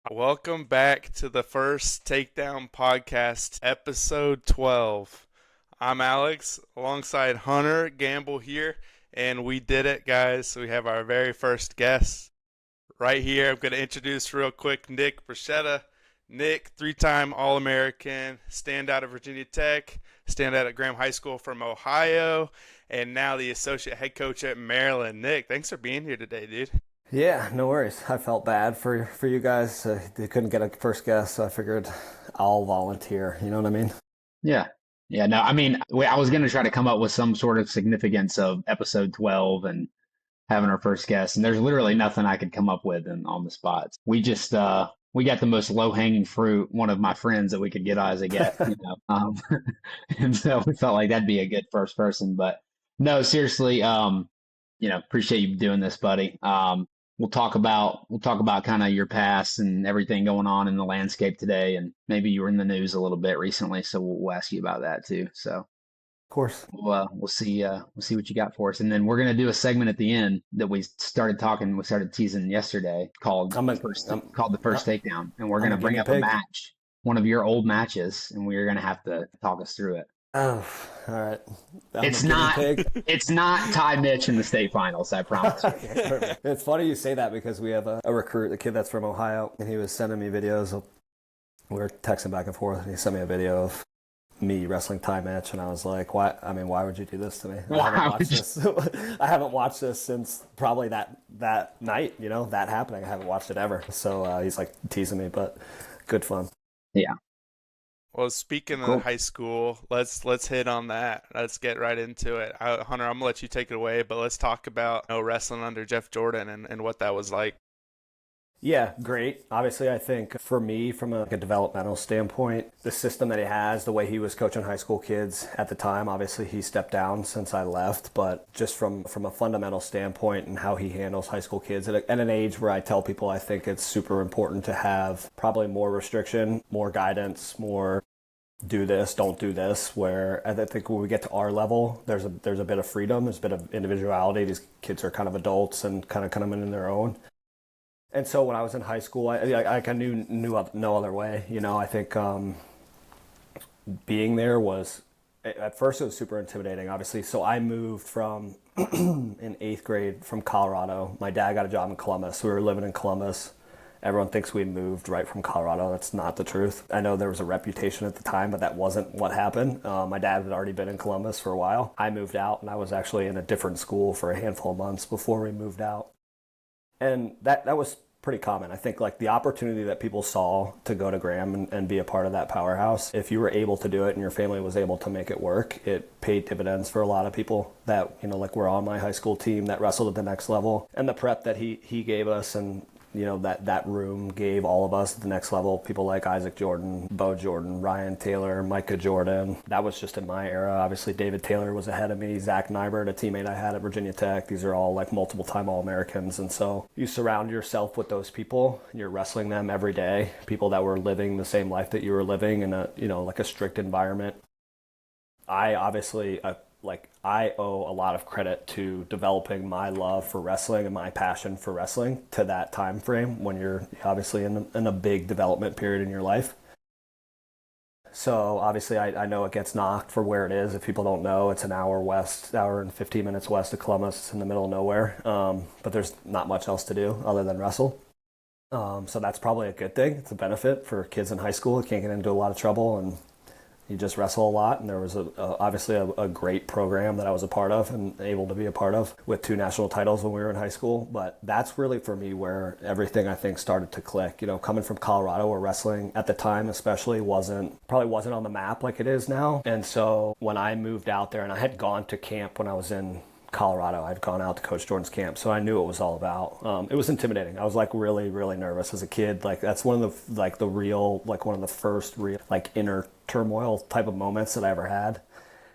Welcome back to the first Takedown podcast, episode 12. I'm Alex, alongside Hunter Gamble here, and we did it, guys. We have our very first guest right here. I'm going to introduce real quick Nick Brascetta. Nick, three-time All-American, standout at Virginia Tech, standout at Graham High School from Ohio, and now the associate head coach at Maryland. Nick, thanks for being here today, dude. Yeah, no worries. I felt bad for you guys. They couldn't get a first guest, so I figured I'll volunteer. You know what I mean? Yeah. Yeah. No, I mean, I was going to try to come up with some sort of significance of episode 12 and having our first guest, and there's literally nothing I could come up with on the spot. We got the most low hanging fruit, one of my friends that we could get as a guest. And so we felt like that'd be a good first person. But no, seriously, appreciate you doing this, buddy. We'll talk about kind of your past and everything going on in the landscape today, and maybe you were in the news a little bit recently, so we'll ask you about that too. So Of course. we'll see what you got for us, and then we're gonna do a segment at the end that we started teasing yesterday called I'm a, first I'm, called the first takedown, and we're I'm a gonna bring guinea up a pig. match, one of your old matches, and we're gonna have to talk us through it. Oh, all right. I'm a It's guinea not pig. it's not Ty Mitch in the state finals, I promise you. Okay, perfect. It's funny you say that because we have a recruit, a kid that's from Ohio, and he was sending me videos. We were texting back and forth, and he sent me a video of me wrestling Thai match, and I was like, "Why? I mean, why would you do this to me? I haven't Why watched would you? this. I haven't watched this since probably that night. You know, that happening. I haven't watched it ever. So he's like teasing me, but good fun. Yeah, Well, speaking of cool. high school, let's hit on that. Let's get right into it. Hunter, I'm gonna let you take it away, but let's talk about wrestling under Jeff Jordan and what that was like. Yeah, great. Obviously, I think for me, from a developmental standpoint, the system that he has, the way he was coaching high school kids at the time, obviously he stepped down since I left, but just from a fundamental standpoint and how he handles high school kids at an age where I tell people I think it's super important to have probably more restriction, more guidance, more do this, don't do this. Where I think when we get to our level, there's a bit of freedom, there's a bit of individuality. These kids are kind of adults and kind of coming in their own. And so when I was in high school, I knew no other way. You know, I think being there was at first it was super intimidating. Obviously, so I moved from in eighth grade from Colorado. My dad got a job in Columbus. We were living in Columbus. Everyone thinks we moved right from Colorado. That's not the truth. I know there was a reputation at the time, but that wasn't what happened. My dad had already been in Columbus for a while. I moved out, and I was actually in a different school for a handful of months before we moved out. And that was pretty common. I think like the opportunity that people saw to go to Graham and be a part of that powerhouse, if you were able to do it and your family was able to make it work, it paid dividends for a lot of people that, like were on my high school team that wrestled at the next level. And the prep that he gave us, and that room gave all of us at the next level, people like Isaac Jordan, Bo Jordan, Ryan Taylor, Micah Jordan. That was just in my era. Obviously, David Taylor was ahead of me. Zach Nybert, a teammate I had at Virginia Tech. These are all like multiple time All-Americans. And so you surround yourself with those people. You're wrestling them every day. People that were living the same life that you were living in like a strict environment. I obviously, I owe a lot of credit to developing my love for wrestling and my passion for wrestling to that time frame when you're obviously in a big development period in your life. So obviously, I know it gets knocked for where it is. If people don't know, it's an hour and 15 minutes west of Columbus. It's in the middle of nowhere. But there's not much else to do other than wrestle. So that's probably a good thing. It's a benefit for kids in high school. You can't get into a lot of trouble, and you just wrestle a lot. And there was obviously a great program that I was a part of and able to be a part of with 2 national titles when we were in high school. But that's really for me where everything I think started to click. Coming from Colorado, where wrestling at the time especially probably wasn't on the map like it is now. And so when I moved out there, and I had gone to camp when I was in Colorado. I'd gone out to Coach Jordan's camp, so I knew what it was all about. It was intimidating. I was like really, really nervous as a kid. Like that's one of one of the first real like inner turmoil type of moments that I ever had,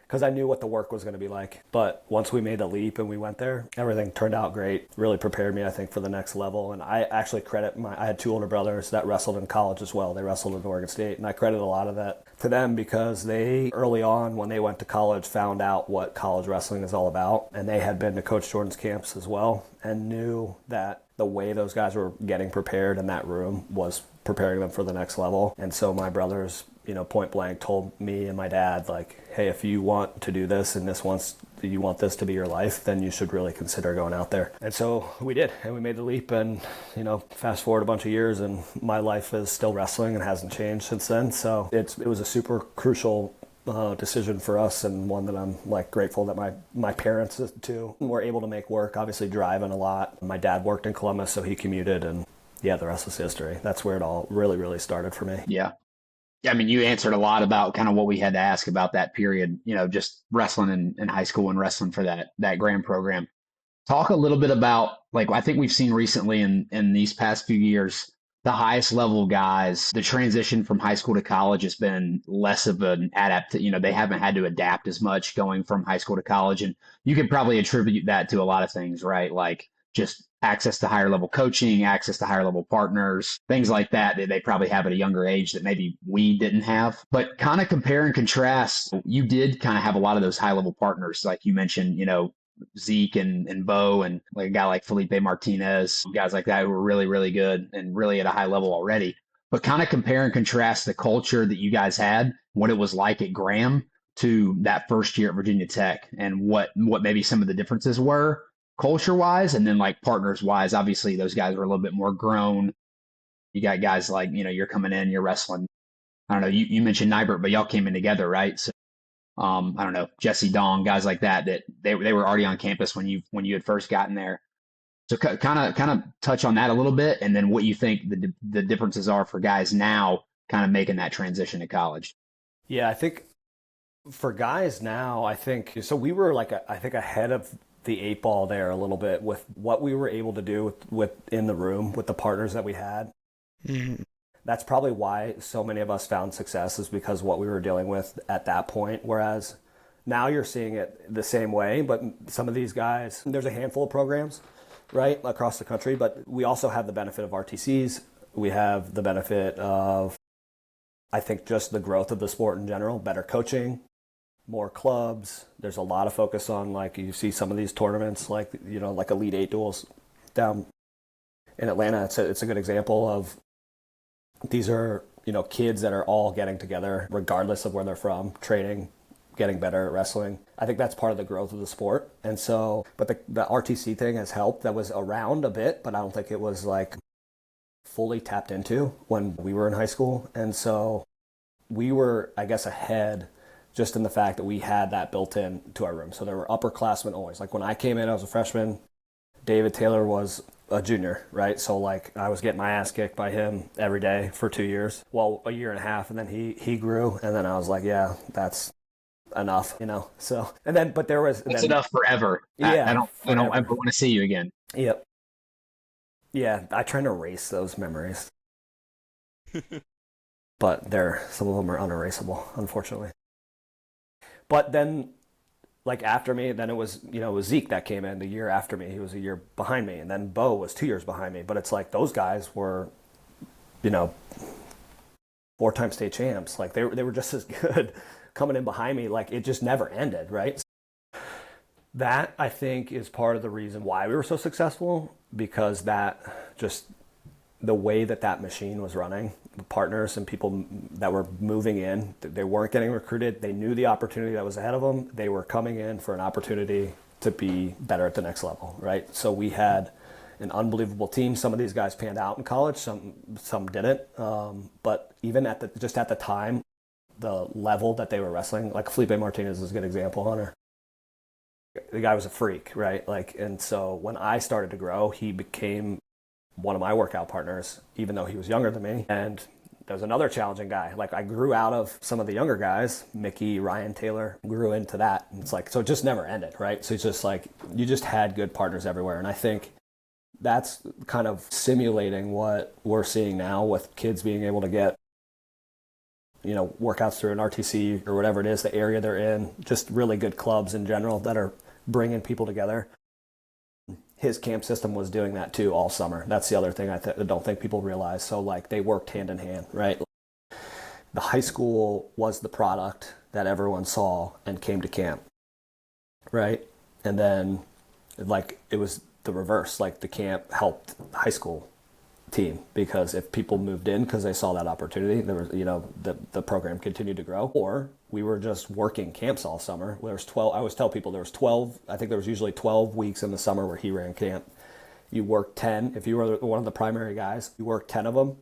because I knew what the work was going to be like. But once we made the leap and we went there, everything turned out great. Really prepared me, I think, for the next level. And I actually credit I had 2 older brothers that wrestled in college as well. They wrestled at Oregon State, and I credit a lot of that to them because they, early on when they went to college, found out what college wrestling is all about. And they had been to Coach Jordan's camps as well and knew that the way those guys were getting prepared in that room was preparing them for the next level. And so my brothers, point blank told me and my dad, like, hey, if you want to do this and you want this to be your life, then you should really consider going out there. And so we did, and we made the leap. And, fast forward a bunch of years and my life is still wrestling and hasn't changed since then. So it was a super crucial decision for us, and one that I'm grateful that my parents too were able to make work. Obviously driving a lot. My dad worked in Columbus, so he commuted, and yeah, the rest is history. That's where it all really, really started for me. Yeah. I mean, you answered a lot about kind of what we had to ask about that period, just wrestling in high school and wrestling for that grand program. Talk a little bit about, I think we've seen recently in these past few years, the highest level guys, the transition from high school to college has been less of an they haven't had to adapt as much going from high school to college. And you could probably attribute that to a lot of things, right? Like just access to higher level coaching, access to higher level partners, things like that they probably have at a younger age that maybe we didn't have. But kind of compare and contrast, you did kind of have a lot of those high level partners, like you mentioned, Zeke and Bo, and like a guy like Felipe Martinez, guys like that who were really, really good and really at a high level already. But kind of compare and contrast the culture that you guys had, what it was like at Graham to that first year at Virginia Tech, and what maybe some of the differences were culture wise, and then partners wise. Obviously those guys were a little bit more grown. You got guys like, you're coming in, you're wrestling. I don't know, you mentioned Nybert, but y'all came in together, right? So I don't know, Jesse Dong, guys like that they were already on campus when you had first gotten there. So kind of touch on that a little bit, and then what you think the differences are for guys now kind of making that transition to college. Yeah, I think for guys now, so we were I think ahead of the 8 ball there a little bit with what we were able to do with in the room with the partners that we had. Mm-hmm. That's probably why so many of us found success, is because what we were dealing with at that point. Whereas now you're seeing it the same way, but some of these guys, there's a handful of programs, right, across the country, but we also have the benefit of RTCs. We have the benefit of, I think, just the growth of the sport in general, better coaching, more clubs. There's a lot of focus on, you see some of these tournaments, like Elite 8 duels down in Atlanta. It's a good example of, these are, kids that are all getting together regardless of where they're from, training, getting better at wrestling. I think that's part of the growth of the sport. And so, but the RTC thing has helped. That was around a bit, but I don't think it was fully tapped into when we were in high school. And so we were, I guess, ahead just in the fact that we had that built in to our room. So there were upperclassmen always. When I came in, I was a freshman. David Taylor was a junior, right? So I was getting my ass kicked by him every day for 2 years. Well, a year and a half, and then he grew, and then I was like, yeah, that's enough, So, and then, but there was enough forever. Yeah, I don't ever want to see you again. Yep. Yeah, I try to erase those memories, but some of them are unerasable, unfortunately. But then, after me, then it was Zeke that came in the year after me. He was a year behind me, and then Bo was 2 years behind me. But it's those guys were, 4-time state champs. They were just as good coming in behind me. It just never ended, right? That, I think, is part of the reason why we were so successful, because that just the way that machine was running, the partners and people that were moving in, they weren't getting recruited. They knew the opportunity that was ahead of them. They were coming in for an opportunity to be better at the next level, right? So we had an unbelievable team. Some of these guys panned out in college, some didn't. But even at the time, the level that they were wrestling, Felipe Martinez is a good example, Hunter. The guy was a freak, right? And so when I started to grow, he became one of my workout partners, even though he was younger than me. And there's another challenging guy. I grew out of some of the younger guys, Mickey, Ryan Taylor, grew into that. And it's so it just never ended, right? So it's just you just had good partners everywhere. And I think that's kind of simulating what we're seeing now with kids being able to get, workouts through an RTC or whatever it is, the area they're in, just really good clubs in general that are bringing people together. His camp system was doing that too all summer. That's the other thing I don't think people realize. So they worked hand in hand, right? The high school was the product that everyone saw and came to camp, right? And then it was the reverse. Like the camp helped high school team, because if people moved in because they saw that opportunity, there was, the program continued to grow. Or we were just working camps all summer. There's 12. I always tell people there was 12. I think there was usually 12 weeks in the summer where he ran camp. You worked 10. If you were one of the primary guys, you worked 10 of them.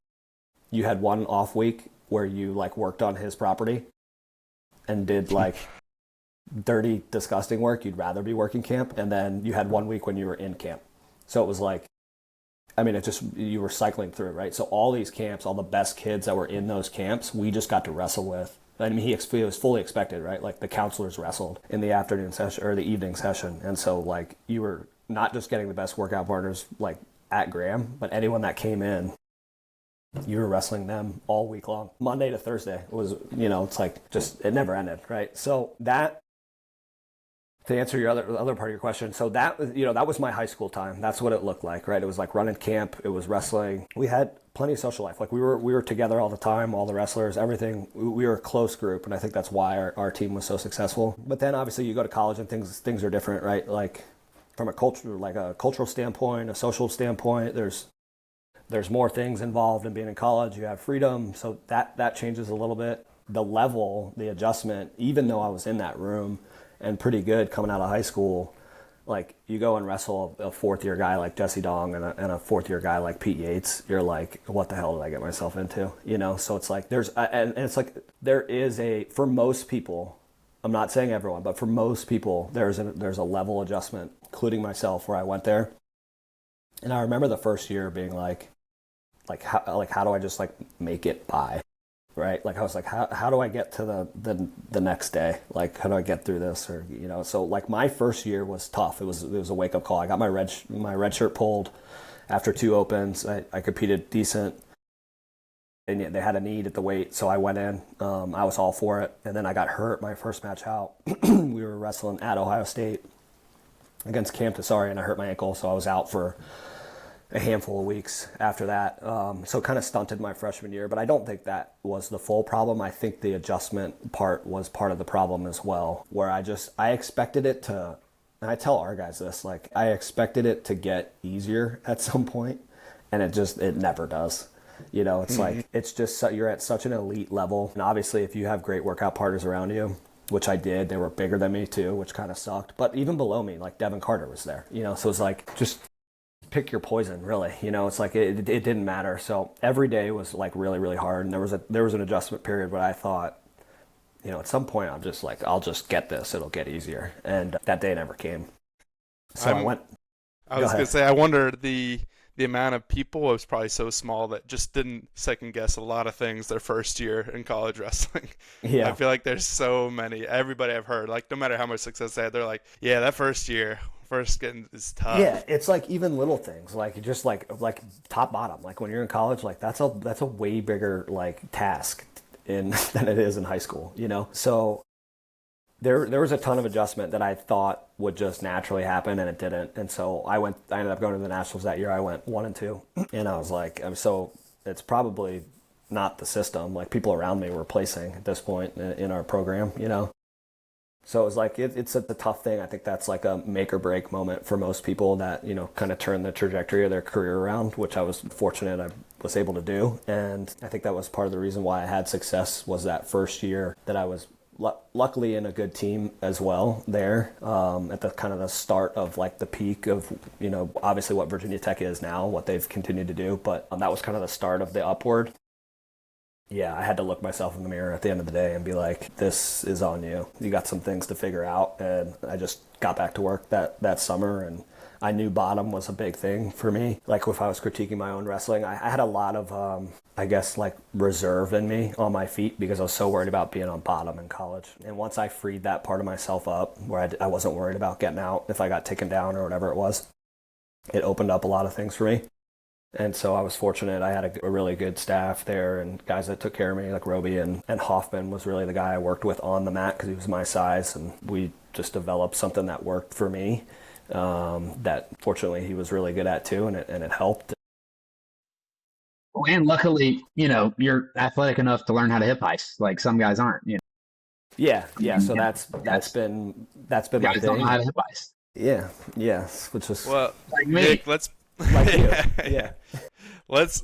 You had one off week where you like worked on his property and did like dirty, disgusting work. You'd rather be working camp. And then you had 1 week when you were in camp. So it was like, you were cycling through, right? So all these camps, all the best kids that were in those camps, we just got to wrestle with. I mean, it was fully expected, right? Like the counselors wrestled in the afternoon session or the evening session. And so like you were not just getting the best workout partners like at Graham, but anyone that came in, you were wrestling them all week long. Monday to Thursday was, it's like just, it never ended, right? So that, to answer your other part of your question, so that was my high school time. That's what it looked like, right? It was like running camp. It was wrestling. We had plenty of social life. Like we were together all the time, all the wrestlers, everything. We were a close group, and I think that's why our team was so successful. But then obviously you go to college and things are different, right? Like from a cultural standpoint, a social standpoint, there's more things involved in being in college. You have freedom, so that changes a little bit. The level, the adjustment, even though I was in that room and pretty good coming out of high school, like you go and wrestle a fourth year guy like Jesse Dong and a fourth year guy like Pete Yates, you're like, what the hell did I get myself into? So it's like there is for most people, I'm not saying everyone, but for most people, there's a level adjustment, including myself, where I went there. And I remember the first year being like how do I just like make it by? Right? Like I was like, how do I get to the next day? Like, how do I get through this? Or, so like my first year was tough. It was a wake up call. I got my red shirt pulled after 2 opens. I competed decent, and they had a need at the weight. So I went in, I was all for it. And then I got hurt my first match out. We were wrestling at Ohio State against Cam Tassari, and I hurt my ankle. So I was out for a handful of weeks after that. So kind of stunted my freshman year, but I don't think that was the full problem. I think the adjustment part was part of the problem as well, where I expected it to, and I tell our guys this, like I expected it to get easier at some point, and it never does. It's like, it's just, you're at such an elite level. And obviously if you have great workout partners around you, which I did, they were bigger than me too, which kind of sucked. But even below me, like Devin Carter was there, so it's like, just pick your poison, really. It's like it didn't matter. So every day was like really, really hard. And there was an adjustment period where I thought, at some point I'm just like, I'll just get this. It'll get easier. And that day never came. So I was going to say, I wonder the amount of people was probably so small that just didn't second guess a lot of things their first year in college wrestling. Yeah. I feel like there's so many. Everybody I've heard, like no matter how much success they had, they're like, yeah, that first year, first getting is tough. Yeah, it's like even little things, like just like top bottom. Like when you're in college, like that's a way bigger like task than it is in high school, So there was a ton of adjustment that I thought would just naturally happen, and it didn't. And so I ended up going to the Nationals that year. I went 1-2, and I was like, so it's probably not the system. Like people around me were placing at this point in our program, So it was like, it's a tough thing. I think that's like a make or break moment for most people that, kind of turn the trajectory of their career around, which I was fortunate I was able to do. And I think that was part of the reason why I had success, was that first year that I was luckily in a good team as well there, at the kind of the start of like the peak of, obviously what Virginia Tech is now, what they've continued to do. But that was kind of the start of the upward. Yeah, I had to look myself in the mirror at the end of the day and be like, this is on you. You got some things to figure out. And I just got back to work that summer, and I knew bottom was a big thing for me. Like if I was critiquing my own wrestling, I had a lot of, like reserve in me on my feet because I was so worried about being on bottom in college. And once I freed that part of myself up, where I wasn't worried about getting out if I got taken down or whatever it was, it opened up a lot of things for me. And so I was fortunate. I had a really good staff there and guys that took care of me, like Roby, and Hoffman was really the guy I worked with on the mat because he was my size, and we just developed something that worked for me, that fortunately he was really good at too, and it helped. And luckily, you're athletic enough to learn how to hip heist, like some guys aren't. Yeah. So that's been my guys thing. don't know how to hip heist. Yeah, yes, which was Well, Like me. Nick, let's like you. yeah, yeah. Yeah. let's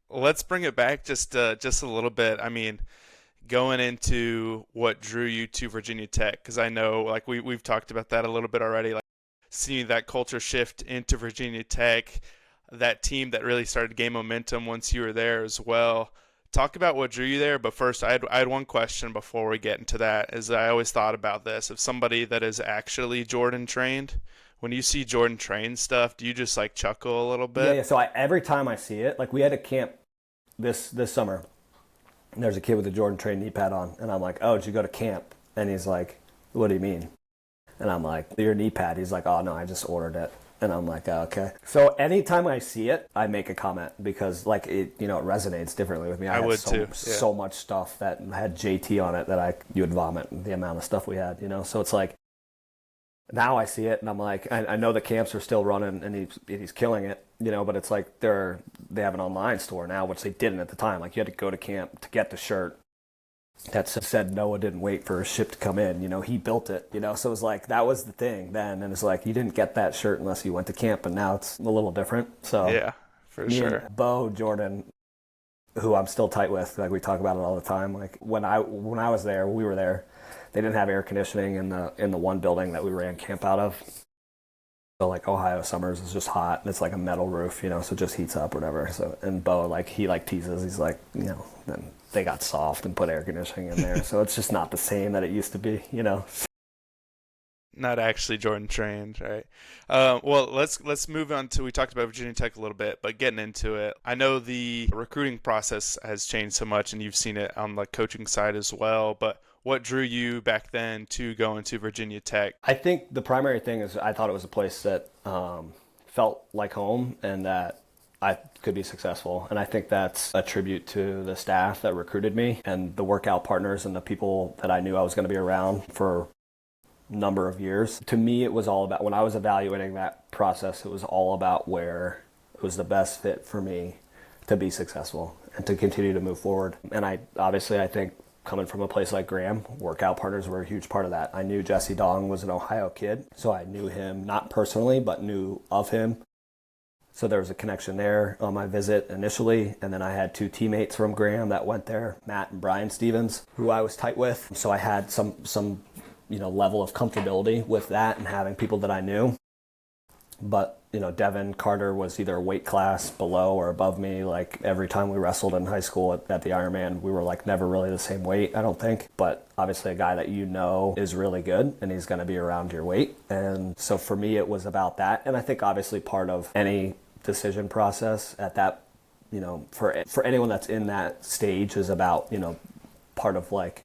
let's bring it back just a little bit. I mean, going into what drew you to Virginia Tech, because I know like we've talked about that a little bit already, like seeing that culture shift into Virginia Tech, that team that really started to gain momentum once you were there as well. Talk about what drew you there, but first I had one question before we get into that. Is I always thought about this: if somebody that is actually Jordan trained, when you see Jordan trained stuff, do you just like chuckle a little Yeah, bit? yeah. So every time I see it, like we had a camp this summer, and there's a kid with a Jordan train knee pad on, and I'm like, "Oh, did you go to camp?" And he's like, "What do you mean?" And I'm like, "Your knee pad." He's like, "Oh no, I just ordered it." And I'm like, oh, "Okay." So anytime I see it, I make a comment because like it resonates differently with me. I I had would too. Yeah. so much stuff that had JT on it that you would vomit the amount of stuff we had. So it's like now I see it and I'm like, I know the camps are still running and he's killing it. But it's like they have an online store now, which they didn't at the time. Like you had to go to camp to get the shirt that said Noah didn't wait for his ship to come in. He built it. So it was like that was the thing then, and it's like you didn't get that shirt unless you went to camp, and now it's a little different. So Yeah, for me sure. and Bo Jordan, who I'm still tight with, like we talk about it all the time. Like when I was there, we were there. They didn't have air conditioning in the one building that we ran camp out of. So like Ohio summers is just hot and it's like a metal roof, so it just heats up or whatever. So and Bo he teases, he's like, then they got soft and put air conditioning in there. So it's just not the same that it used to be. Not actually Jordan trained, right? Well, let's move on to we talked about Virginia Tech a little bit, but getting into it, I know the recruiting process has changed so much, and you've seen it on the coaching side as well. But what drew you back then to go into Virginia Tech? I think the primary thing is I thought it was a place that felt like home and that I could be successful. And I think that's a tribute to the staff that recruited me and the workout partners and the people that I knew I was going to be around for a number of years. To me, it was all about, when I was evaluating that process, it was all about where it was the best fit for me to be successful and to continue to move forward. And I think coming from a place like Graham, workout partners were a huge part of that. I knew Jesse Dong was an Ohio kid, so I knew him not personally, but knew of him. So there was a connection there on my visit initially, and then I had two teammates from Graham that went there, Matt and Brian Stevens, who I was tight with. So I had some level of comfortability with that and having people that I knew. But Devin Carter was either a weight class below or above me. Like every time we wrestled in high school at the Ironman, we were like never really the same weight, I don't think. But obviously a guy that is really good and he's going to be around your weight. And so for me, it was about that. And I think obviously part of any decision process at that, for anyone that's in that stage is about, part of like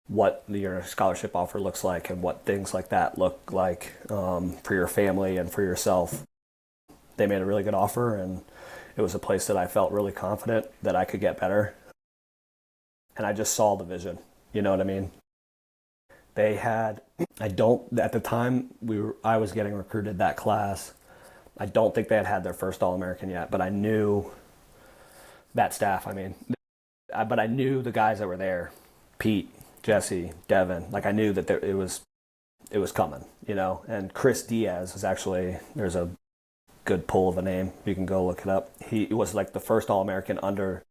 what your scholarship offer looks like and what things like that look like for your family and for yourself. They made a really good offer, and it was a place that I felt really confident that I could get better. And I just saw the vision. You know what I mean? They had, at the time I was getting recruited that class, I don't think they had their first All-American yet, but I knew that staff, but I knew the guys that were there, Pete, Jesse, Devin, like I knew that it was coming, and Chris Diaz is actually, there's a good pull of a name. You can go look it up. He was like the first All-American under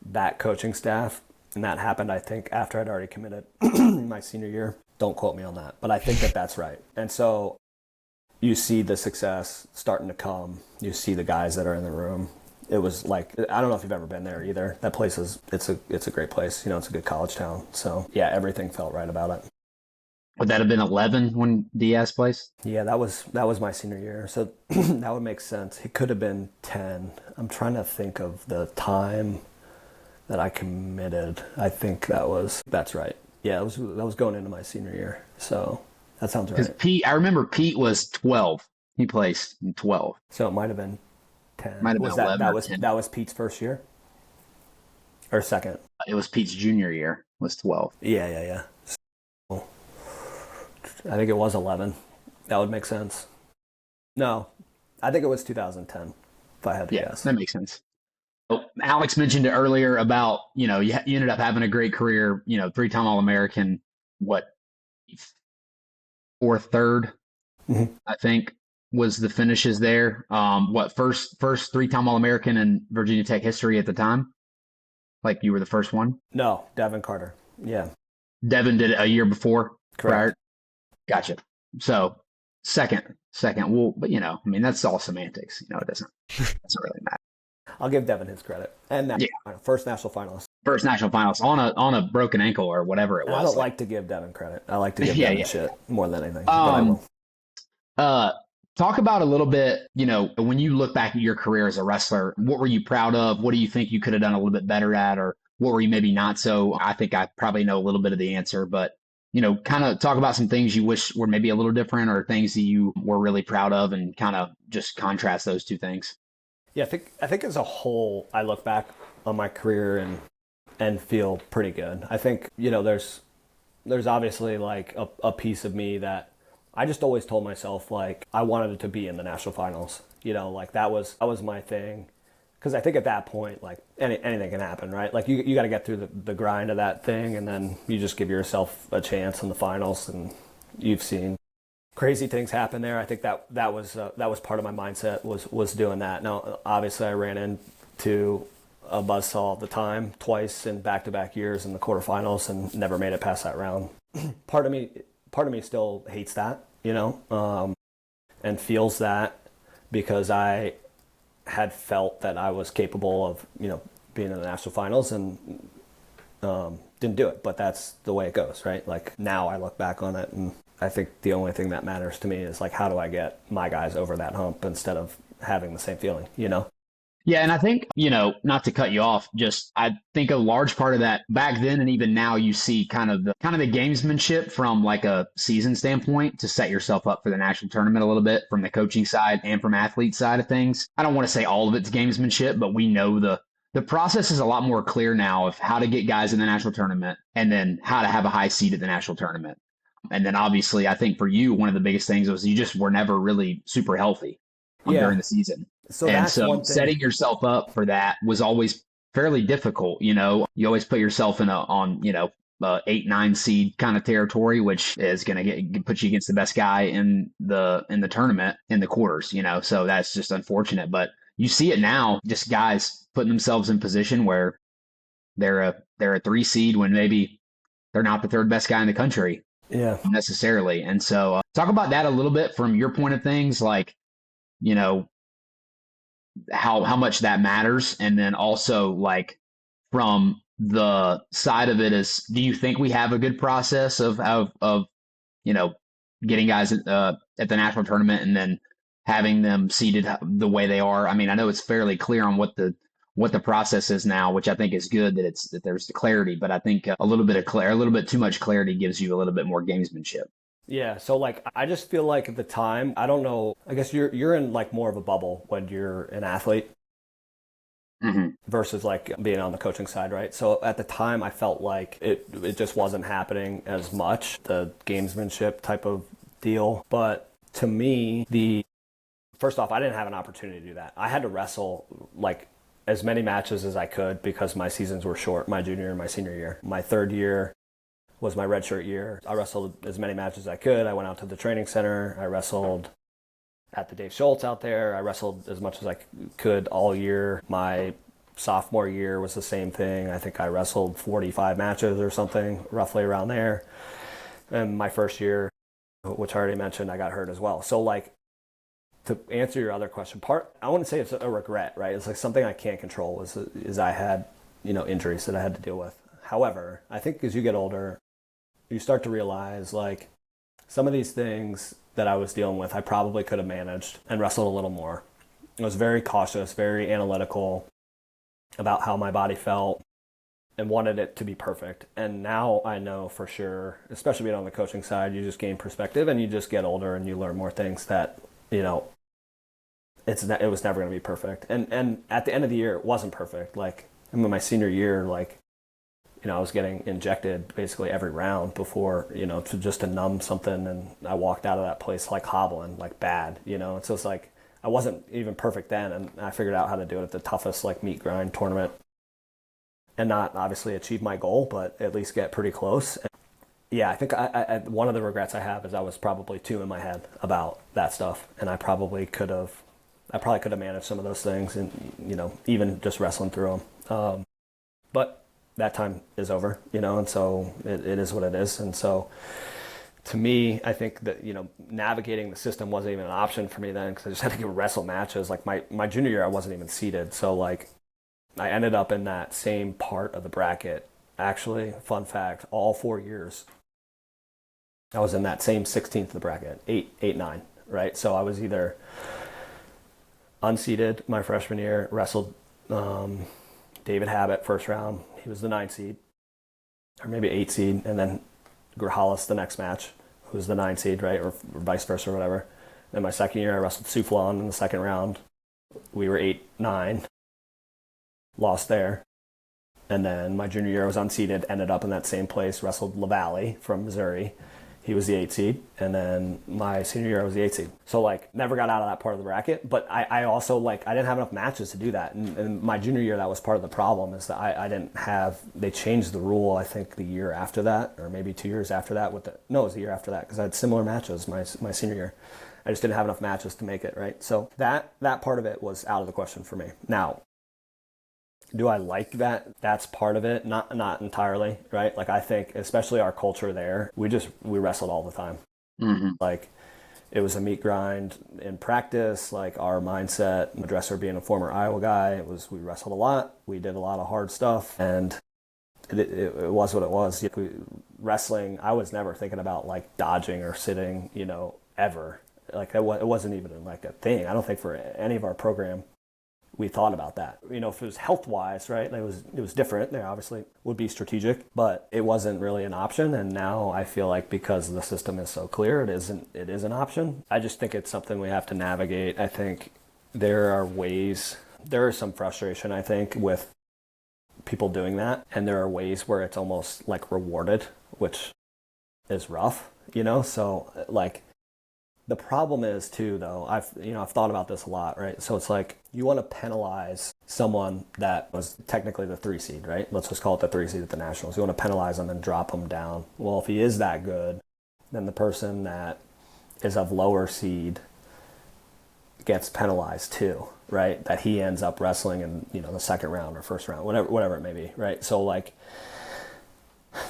that coaching staff. And that happened, I think, after I'd already committed my senior year. Don't quote me on that, but I think that that's right. And so you see the success starting to come. You see the guys that are in the room. It was like, I don't know if you've ever been there either. That place it's a great place. It's a good college town. So yeah, everything felt right about it. Would that have been 11 when Diaz placed? Yeah, that was my senior year. So that would make sense. It could have been 10. I'm trying to think of the time that I committed. I think that's right. Yeah, that was going into my senior year. So that sounds right. Because I remember Pete was 12. He placed in 12. So it might have been 10. Might have been 11 or 10. That was Pete's first year? Or second? It was Pete's junior year, was 12. Yeah. So, I think it was 11. That would make sense. No, I think it was 2010, if I had to guess. That makes sense. So Alex mentioned it earlier about, you ended up having a great career, 3-time All-American, fourth, third I think was the finishes there. First three-time All-American in Virginia Tech history at the time? Like you were the first one? No, Devin Carter. Yeah, Devin did it a year before, prior. correct. Gotcha. So second. Well, but I mean, that's all semantics. It doesn't really matter. I'll give Devin his credit. And that Yeah. first national finalist. First national finals on a broken ankle or whatever it And was. I don't like to give Devin credit. I like to give Yeah, Devin yeah. shit more than anything. But I will. Talk about a little bit, when you look back at your career as a wrestler, what were you proud of? What do you think you could have done a little bit better at? Or what were you maybe not so? I think I probably know a little bit of the answer, but, kind of talk about some things you wish were maybe a little different or things that you were really proud of and kind of just contrast those two things. Yeah, I think as a whole, I look back on my career and feel pretty good. I think, there's obviously like a piece of me that I just always told myself like I wanted it to be in the national finals. Like that was my thing. Because I think at that point, like anything can happen, right? Like you got to get through the grind of that thing, and then you just give yourself a chance in the finals. And you've seen crazy things happen there. I think that was part of my mindset was doing that. Now, obviously, I ran into a buzzsaw at the time twice in back-to-back years in the quarterfinals and never made it past that round. Part of me still hates that, and feels that because I had felt that I was capable of, being in the national finals and didn't do it. But that's the way it goes, right? Like now I look back on it and I think the only thing that matters to me is like, how do I get my guys over that hump instead of having the same feeling, Yeah, and I think, not to cut you off, just I think a large part of that back then and even now you see kind of the gamesmanship from like a season standpoint to set yourself up for the national tournament a little bit from the coaching side and from athlete side of things. I don't want to say all of it's gamesmanship, but we know the process is a lot more clear now of how to get guys in the national tournament and then how to have a high seed at the national tournament. And then obviously I think for you, one of the biggest things was you just were never really super healthy during the season. So and that's so one thing. setting yourself up for that was always fairly difficult. You always put yourself in 8-9 seed kind of territory, which is going to put you against the best guy in the tournament in the quarters. So that's just unfortunate. But you see it now, just guys putting themselves in position where they're a 3 seed when maybe they're not the third best guy in the country. Yeah. Necessarily. And so talk about that a little bit from your point of things, like, how much that matters. And then also like from the side of it is, do you think we have a good process of getting guys at the national tournament and then having them seated the way they are? I mean, I know it's fairly clear on what the process is now, which I think is good that there's the clarity, but I think a little bit too much clarity gives you a little bit more gamesmanship. Yeah, so like I just feel like at the time, I don't know, I guess you're in like more of a bubble when you're an athlete versus like being on the coaching side, right? So at the time I felt like it just wasn't happening as much, the gamesmanship type of deal. But to me, first off, I didn't have an opportunity to do that. I had to wrestle like as many matches as I could because my seasons were short, my junior and my senior year. My third year was my redshirt year. I wrestled as many matches as I could. I went out to the training center. I wrestled at the Dave Schultz out there. I wrestled as much as I could all year. My sophomore year was the same thing. I think I wrestled 45 matches or something, roughly around there. And my first year, which I already mentioned, I got hurt as well. So like, to answer your other question, I wouldn't say it's a regret, right? It's like something I can't control is I had, injuries that I had to deal with. However, I think as you get older, you start to realize like some of these things that I was dealing with, I probably could have managed and wrestled a little more. I was very cautious, very analytical about how my body felt and wanted it to be perfect. And now I know for sure, especially being on the coaching side, you just gain perspective and you just get older and you learn more things that, it was never going to be perfect. And at the end of the year, it wasn't perfect. Like in my senior year, like, I was getting injected basically every round before, to numb something. And I walked out of that place like hobbling, like bad, So it's like, I wasn't even perfect then. And I figured out how to do it at the toughest like meat grind tournament and not obviously achieve my goal, but at least get pretty close. Yeah, I think one of the regrets I have is I was probably too in my head about that stuff, and I probably could have managed some of those things, and even just wrestling through them. But that time is over, and so it is what it is, and so to me, I think that navigating the system wasn't even an option for me then because I just had to wrestle matches. Like my junior year, I wasn't even seeded, so like I ended up in that same part of the bracket. Actually, fun fact, all 4 years I was in that same 16th of the bracket, 8, 9, right? So I was either unseeded my freshman year, wrestled David Habit first round. He was the 9 seed, or maybe 8 seed, and then Grijalis the next match, who was the 9 seed, right, or vice versa, or whatever. Then my second year, I wrestled Souflon in the second round. We were 8, 9, lost there. And then my junior year, I was unseeded, ended up in that same place, wrestled LaValle from Missouri. He was the 8 seed. And then my senior year, I was the 8 seed. So, like, never got out of that part of the bracket. But I also, like, I didn't have enough matches to do that. And my junior year, that was part of the problem, is that I didn't have, they changed the rule, I think, the year after that, or maybe 2 years after that. It was the year after that, because I had similar matches my senior year. I just didn't have enough matches to make it, right? So that part of it was out of the question for me. Now, do I like that? That's part of it. Not entirely, right? Like, I think, especially our culture there, we wrestled all the time. Mm-hmm. Like, it was a meat grind in practice. Like, our mindset, the dresser being a former Iowa guy, we wrestled a lot. We did a lot of hard stuff, and it was what it was. Wrestling, I was never thinking about, like, dodging or sitting, ever. Like, it wasn't even, like, a thing. I don't think for any of our program we thought about that. If it was health-wise, right, it was different. They obviously would be strategic, but it wasn't really an option. And now I feel like because the system is so clear, it is an option. I just think it's something we have to navigate. I think there is some frustration, I think, with people doing that. And there are ways where it's almost like rewarded, which is rough, So, like, the problem is too, though, I've thought about this a lot, right? So it's like, you want to penalize someone that was technically the 3 seed, right? Let's just call it the 3 seed at the Nationals. You want to penalize them and drop them down. Well, if he is that good, then the person that is of lower seed gets penalized too, right? That he ends up wrestling in, the second round or first round, whatever it may be, right? So, like,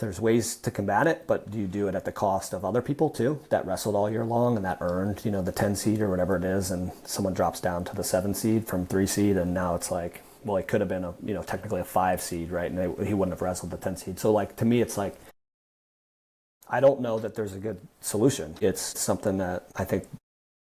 there's ways to combat it, but do you do it at the cost of other people too that wrestled all year long and that earned, the 10 seed or whatever it is, and someone drops down to the 7 seed from 3 seed, and now it's like, well, it could have been technically a 5 seed, right? And he wouldn't have wrestled the 10 seed. So, like, to me, it's like, I don't know that there's a good solution. It's something that I think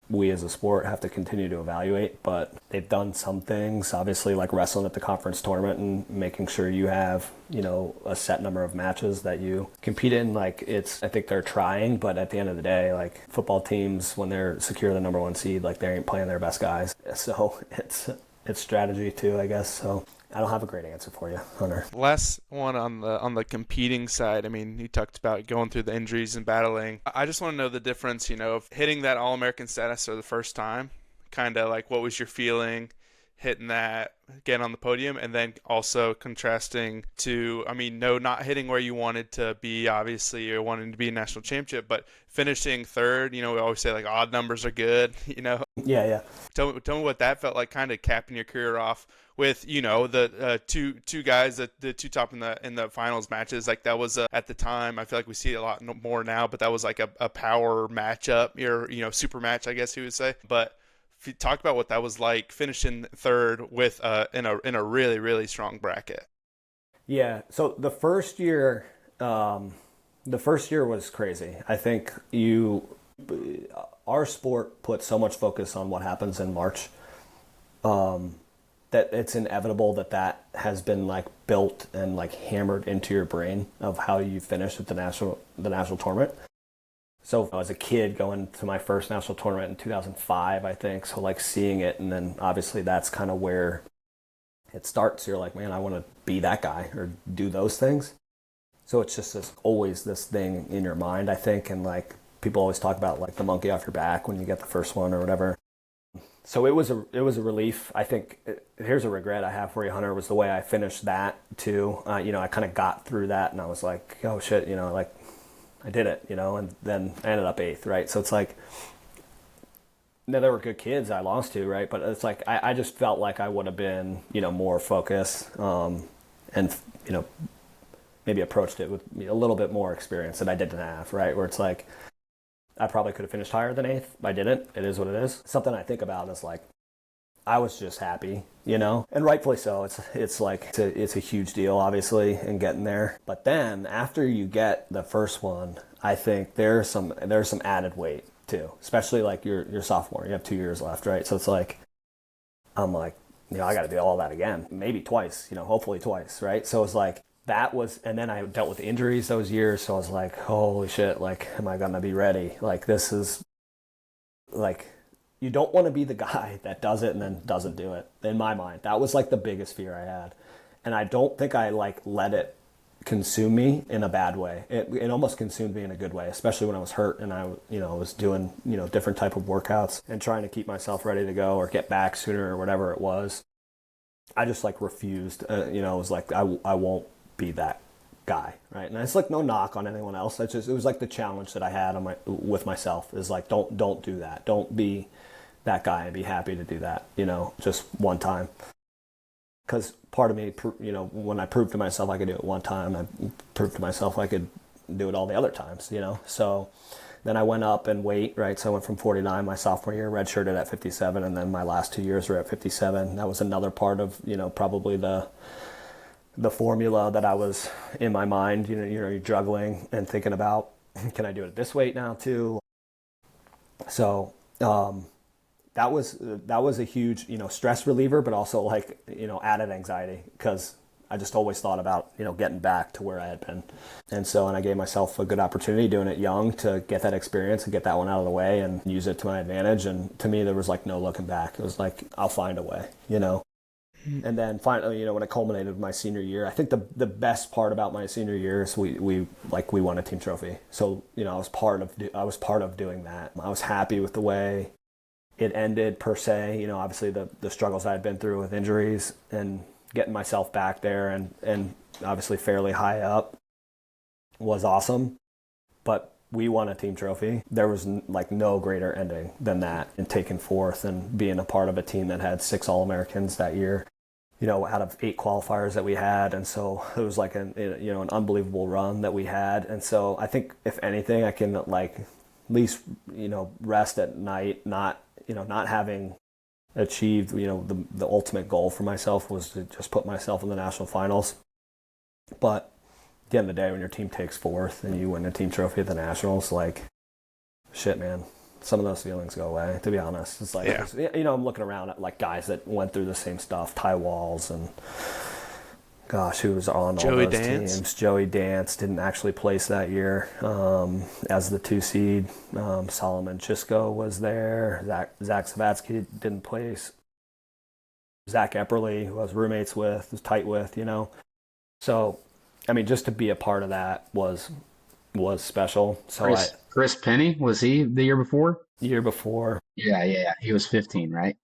we as a sport have to continue to evaluate, but they've done some things, obviously, like wrestling at the conference tournament and making sure you have, a set number of matches that you compete in. Like, I think they're trying, but at the end of the day, like, football teams, when they're secure the number 1 seed, like, they ain't playing their best guys. So it's strategy too, I guess. So I don't have a great answer for you, Hunter. Last one on the competing side. I mean, you talked about going through the injuries and battling. I just want to know the difference, of hitting that All-American status for the first time. Kind of like, what was your feeling hitting that, getting on the podium, and then also contrasting to, not hitting where you wanted to be. Obviously, you're wanting to be a national championship, but finishing third. We always say, like, odd numbers are good. Yeah. Tell me what that felt like, kind of capping your career off with the two guys, the two top in the finals matches. Like, that was at the time, I feel like we see it a lot more now, but that was like a power matchup, your super match, I guess you would say. But if you talk about what that was like, finishing third with in a really, really strong bracket. Yeah. So the first year was crazy. I think our sport puts so much focus on what happens in March. That it's inevitable that has been, like, built and, like, hammered into your brain of how you finish at the national tournament. So as a kid going to my first national tournament in 2005, I think, so, like, seeing it, and then obviously that's kind of where it starts. You're like, man, I want to be that guy or do those things. So it's just always this thing in your mind, I think, and, like, people always talk about, like, the monkey off your back when you get the first one or whatever. So it was a relief. I think here's a regret I have for you, Hunter, was the way I finished that too. I kind of got through that, and I was like, oh shit, like, I did it, and then I ended up 8th, right? So it's like, now there were good kids I lost to, right? But it's like, I just felt like I would have been, more focused, and, maybe approached it with a little bit more experience that I didn't have, right? Where it's like, I probably could have finished higher than 8th. I didn't. It is what it is. Something I think about is like, I was just happy, and rightfully so. It's like, it's a huge deal, obviously, in getting there. But then after you get the first one, I think there's some added weight too, especially like your sophomore. You have 2 years left, right? So it's like, I'm like, I got to do all that again, maybe twice, hopefully twice, right? So it's like, that was, and then I dealt with injuries those years. So I was like, holy shit, like, am I going to be ready? Like, this is like, you don't want to be the guy that does it and then doesn't do it. In my mind, that was like the biggest fear I had. And I don't think I like let it consume me in a bad way. It almost consumed me in a good way, especially when I was hurt and I was doing, different type of workouts and trying to keep myself ready to go or get back sooner or whatever it was. I just like refused, it was like, I won't be that guy, right? And it's like no knock on anyone else. It was like the challenge that I had with myself is like, don't do that. Don't be that guy and be happy to do that, just one time. Because part of me, when I proved to myself I could do it one time, I proved to myself I could do it all the other times, So then I went up in weight, right? So I went from 49 my sophomore year, redshirted at 57, and then my last 2 years were at 57. That was another part of, probably the formula that I was in my mind, you're juggling and thinking about, can I do it at this weight now too? So that was a huge, stress reliever, but also like, added anxiety because I just always thought about, getting back to where I had been. And I gave myself a good opportunity doing it young to get that experience and get that one out of the way and use it to my advantage. And to me, there was like no looking back. It was like, I'll find a way, And then finally, when it culminated with my senior year, I think the best part about my senior year is we won a team trophy. So, I was part of doing that. I was happy with the way it ended per se. Obviously the struggles I had been through with injuries and getting myself back there and obviously fairly high up was awesome. But we won a team trophy. There was like no greater ending than that, and taking fourth and being a part of a team that had 6 All-Americans that year. Out of 8 qualifiers that we had. And so it was like an unbelievable run that we had. And so I think if anything, I can like at least, rest at night, not having achieved, the ultimate goal for myself was to just put myself in the national finals. But at the end of the day, when your team takes fourth and you win a team trophy at the nationals, like, shit, man. Some of those feelings go away, to be honest. It's like, I'm looking around at like guys that went through the same stuff, Ty Walls and gosh, who was on all those teams. Joey Dance didn't actually place that year as the 2 seed. Solomon Chisco was there. Zach Savatsky didn't place. Zach Epperly, who I was roommates with, was tight with, So, I mean, just to be a part of that was special. So Chris Penny, was he the year before? Year before. Yeah. He was 15, right?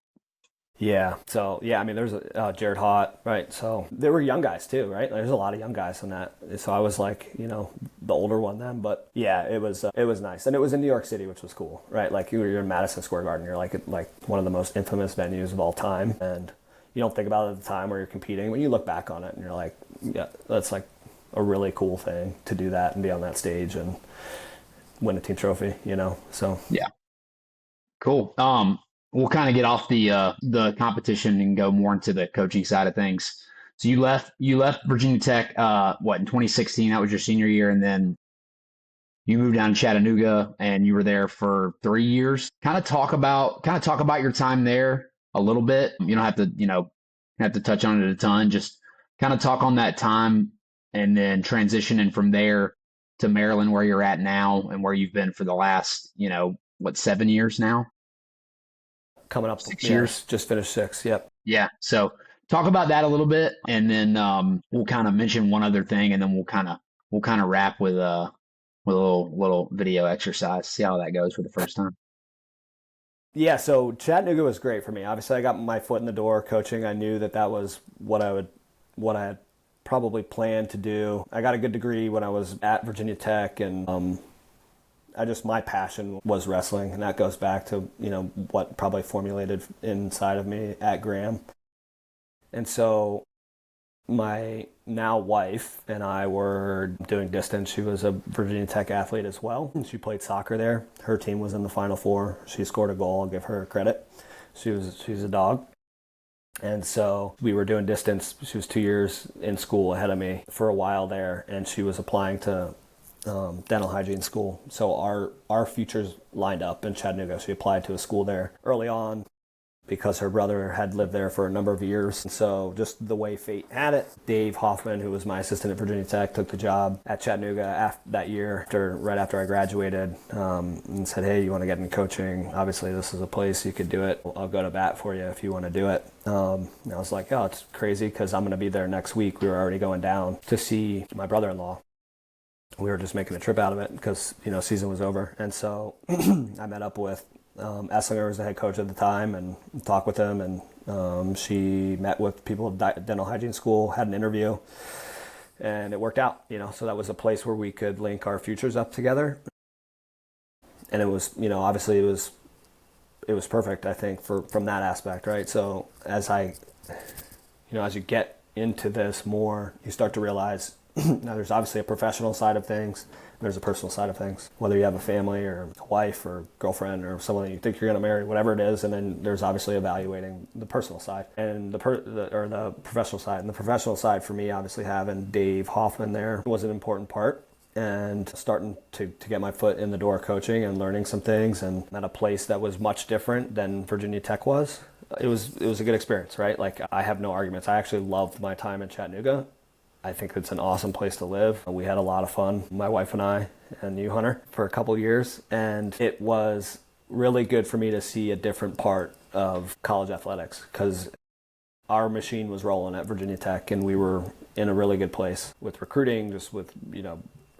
Yeah. So, I mean, there's Jared Hott, right? So there were young guys too, right? There's a lot of young guys in that. So I was like, the older one then. But yeah, it was nice. And it was in New York City, which was cool, right? Like you're in Madison Square Garden. You're like one of the most infamous venues of all time. And you don't think about it at the time where you're competing. When you look back on it and you're like, yeah, that's like a really cool thing to do that and be on that stage and win a team trophy, So yeah, cool. We'll kind of get off the competition and go more into the coaching side of things. So you left Virginia Tech in 2016? That was your senior year, and then you moved down to Chattanooga and you were there for 3 years. Kind of talk about your time there a little bit. You don't have to touch on it a ton. Just kind of talk on that time and then transitioning from there to Maryland, where you're at now and where you've been for the last, 7 years now? Coming up 6 years. Just finished 6. Yep. Yeah. So talk about that a little bit, and then we'll kind of mention one other thing, and then we'll kind of wrap with a little video exercise. See how that goes for the first time. Yeah. So Chattanooga was great for me. Obviously, I got my foot in the door coaching. I knew that was what I had probably planned to do. I got a good degree when I was at Virginia Tech, and my passion was wrestling, and that goes back to, what probably formulated inside of me at Graham. And so my now wife and I were doing distance. She was a Virginia Tech athlete as well. She played soccer there. Her team was in the Final Four. She scored a goal. I'll give her credit. She's a dog. And so we were doing distance. She was 2 years in school ahead of me for a while there, and she was applying to dental hygiene school. So our futures lined up in Chattanooga. She applied to a school there early on because her brother had lived there for a number of years. And so just the way fate had it, Dave Hoffman, who was my assistant at Virginia Tech, took the job at Chattanooga that year, right after I graduated, and said, hey, you want to get into coaching? Obviously, this is a place you could do it. I'll go to bat for you if you want to do it. And I was like, oh, it's crazy because I'm going to be there next week. We were already going down to see my brother-in-law. We were just making a trip out of it because, season was over. And so I met up with Esslinger was the head coach at the time and talked with him, and she met with people at dental hygiene school, had an interview, and it worked out, so that was a place where we could link our futures up together. And it was, obviously it was perfect, I think, from that aspect, right? So as as you get into this more, you start to realize now there's obviously a professional side of things, there's a personal side of things, whether you have a family or a wife or girlfriend or someone that you think you're going to marry, whatever it is. And then there's obviously evaluating the personal side and the professional side. And the professional side for me, obviously having Dave Hoffman there was an important part, and starting to get my foot in the door coaching and learning some things, and at a place that was much different than Virginia Tech was. It was a good experience, right? Like, I have no arguments. I actually loved my time in Chattanooga. I think it's an awesome place to live. We had a lot of fun, my wife and I, and you, Hunter, for a couple years. And it was really good for me to see a different part of college athletics, because our machine was rolling at Virginia Tech, and we were in a really good place with recruiting, just with,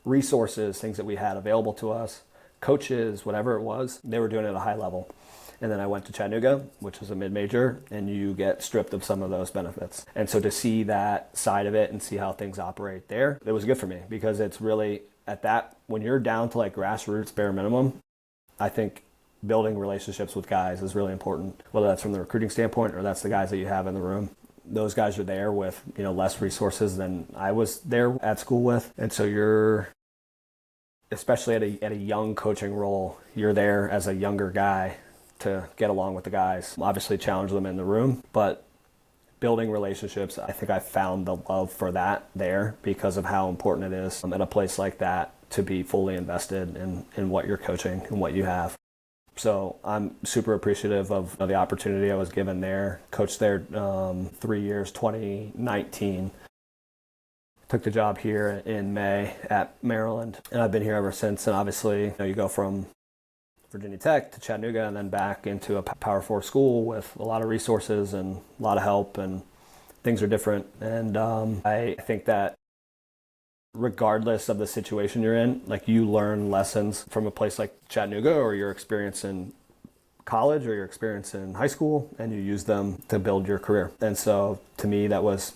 resources, things that we had available to us, coaches, whatever it was. They were doing it at a high level. And then I went to Chattanooga, which was a mid-major, and you get stripped of some of those benefits. And so to see that side of it and see how things operate there, it was good for me, because it's really when you're down to like grassroots bare minimum, I think building relationships with guys is really important, whether that's from the recruiting standpoint or that's the guys that you have in the room. Those guys are there with, less resources than I was there at school with. And so you're, especially at a young coaching role, you're there as a younger guy to get along with the guys, obviously challenge them in the room, but building relationships, I think I found the love for that there because of how important it is at a place like that to be fully invested in what you're coaching and what you have. So I'm super appreciative of the opportunity I was given there. Coached there 3 years, 2019. Took the job here in May at Maryland, and I've been here ever since. And obviously, you go from Virginia Tech to Chattanooga and then back into a Power 4 school with a lot of resources and a lot of help, and things are different. And I think that regardless of the situation you're in, like, you learn lessons from a place like Chattanooga or your experience in college or your experience in high school, and you use them to build your career. And so to me, that was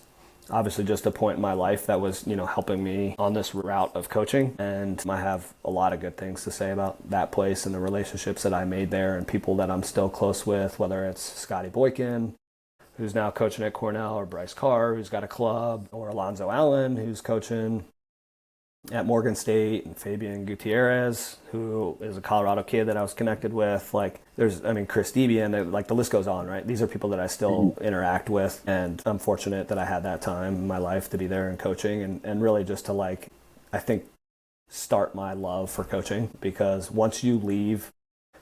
obviously just a point in my life that was, helping me on this route of coaching. And I have a lot of good things to say about that place and the relationships that I made there and people that I'm still close with, whether it's Scotty Boykin, who's now coaching at Cornell, or Bryce Carr, who's got a club, or Alonzo Allen, who's coaching at Morgan State, and Fabian Gutierrez, who is a Colorado kid that I was connected with. Like, Chris Debian, like, the list goes on, right? These are people that I still interact with, and I'm fortunate that I had that time in my life to be there and coaching, and really just to, like, I think, start my love for coaching, because once you leave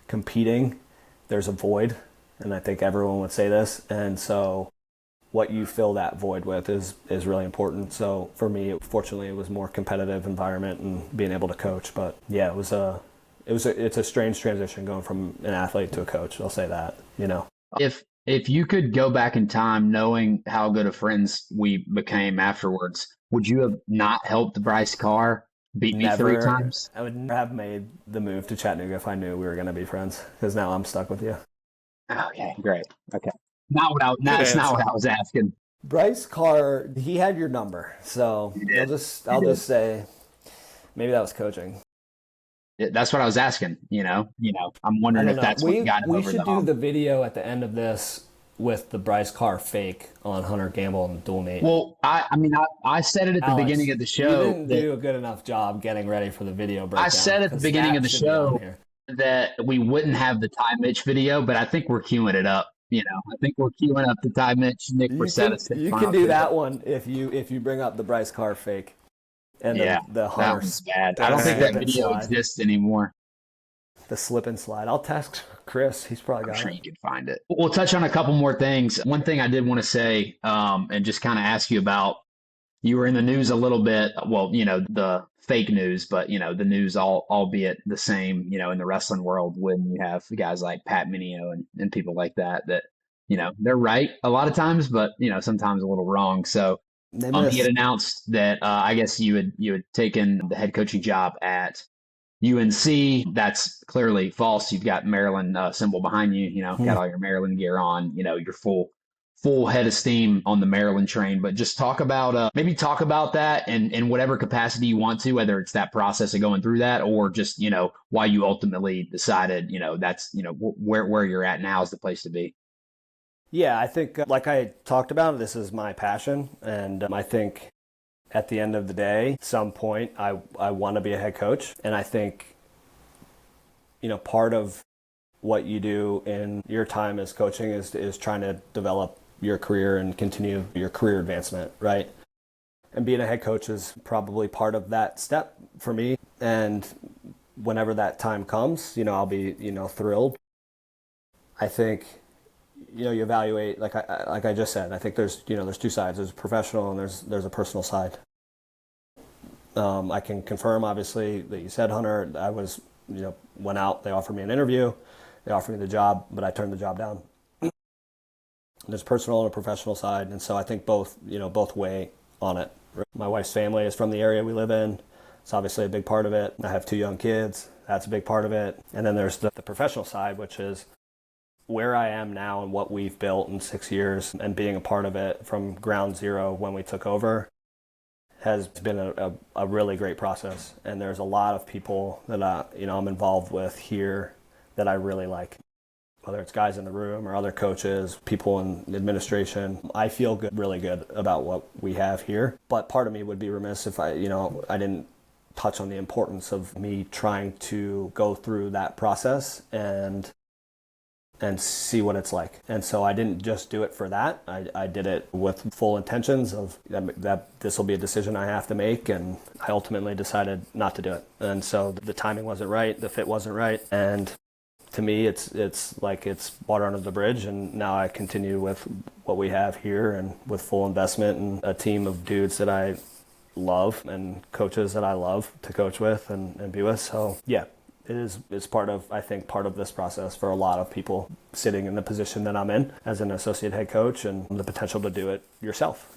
competing, there's a void, and I think everyone would say this, and so what you fill that void with is really important. So for me, fortunately, it was more competitive environment and being able to coach. But yeah, it's a strange transition going from an athlete to a coach. I'll say that, If you could go back in time, knowing how good of friends we became afterwards, would you have not helped Bryce Carr beat me 3 times? I would never have made the move to Chattanooga if I knew we were going to be friends, because now I'm stuck with you. Okay, great. Okay. That's not what I was asking. Bryce Carr, he had your number, so I'll just say maybe that was coaching. That's what I was asking. I'm I wondering don't if know. that's what got him We over the should do hump. the video at the end of this with the Bryce Carr fake on Hunter Gamble and Dual Mate. Well, I said it at the beginning Alex, of the you show didn't that do a good enough job getting ready for the video I breakdown said at the because beginning of that the should be on show here. that we wouldn't have the Ty Mitch video, but I think we're queuing it up. I think we're queuing up the Ty Mitch, Nick Brascetta state You can final do video. that one if you bring up the Bryce Carr fake and Yeah, the that Hunter one's bad. I don't think Dang. that slip and video slide. exists anymore. The slip and slide. I'll text Chris. He's probably I'm got sure it. you can find it. We'll touch on a couple more things. One thing I did want to say, and just kind of ask you about, you were in the news a little bit. Well, the fake news, but the news, albeit the same, in the wrestling world, when you have guys like Pat Mineo and people like that, they're right a lot of times, but sometimes a little wrong. So They he had missed. announced that I guess you had taken the head coaching job at UNC. That's clearly false. You've got Maryland symbol behind you. Got all your Maryland gear on. Your full head of steam on the Maryland train. But just maybe talk about that in whatever capacity you want to, whether it's that process of going through that or just why you ultimately decided that's where you're at now is the place to be. Yeah, I think like I talked about, this is my passion, and I think at the end of the day, at some point, I want to be a head coach, and I think part of what you do in your time as coaching is trying to develop your career and continue your career advancement, right? And being a head coach is probably part of that step for me. And whenever that time comes, I'll be, thrilled. I think, you evaluate, like I just said, I think there's two sides. There's a professional and there's a personal side. I can confirm, obviously, that you said, Hunter, I was, went out, they offered me an interview, they offered me the job, but I turned the job down. There's personal and a professional side, and so I think both weigh on it. My wife's family is from the area we live in. It's obviously a big part of it. I have 2 young kids. That's a big part of it. And then there's the professional side, which is where I am now and what we've built in 6 years and being a part of it from ground zero when we took over has been a really great process. And there's a lot of people that I'm involved with here that I really like. Whether it's guys in the room or other coaches, people in administration, I feel really good about what we have here. But part of me would be remiss if I didn't touch on the importance of me trying to go through that process and see what it's like. And so I didn't just do it for that. I did it with full intentions of that this will be a decision I have to make, and I ultimately decided not to do it. And so the timing wasn't right, the fit wasn't right, and to me, it's like it's water under the bridge, and now I continue with what we have here and with full investment and a team of dudes that I love and coaches that I love to coach with and be with. So yeah, it's part of this process for a lot of people sitting in the position that I'm in as an associate head coach, and the potential to do it yourself,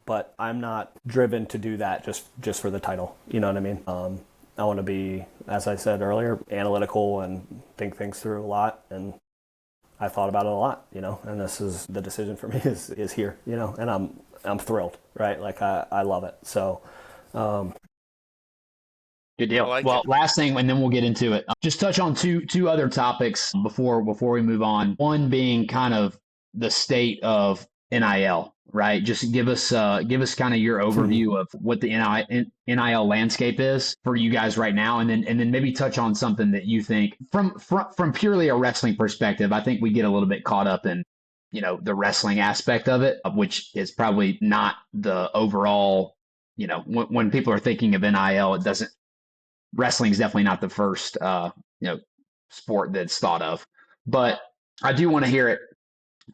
But I'm not driven to do that just for the title. You know what I mean? I want to be, as I said earlier, analytical and think things through a lot. And I thought about it a lot, and this is the decision for me is here, and I'm thrilled, right? Like I love it. So, Good deal. Well, last thing, and then we'll get into it. Just touch on two other topics before we move on. One being kind of the state of NIL, right? Just give us kind of your overview of what the NIL landscape is for you guys right now, and then maybe touch on something that you think from purely a wrestling perspective. I think we get a little bit caught up in the wrestling aspect of it, which is probably not the overall. When people are thinking of NIL, it doesn't. Wrestling is definitely not the first sport that's thought of, but I do want to hear it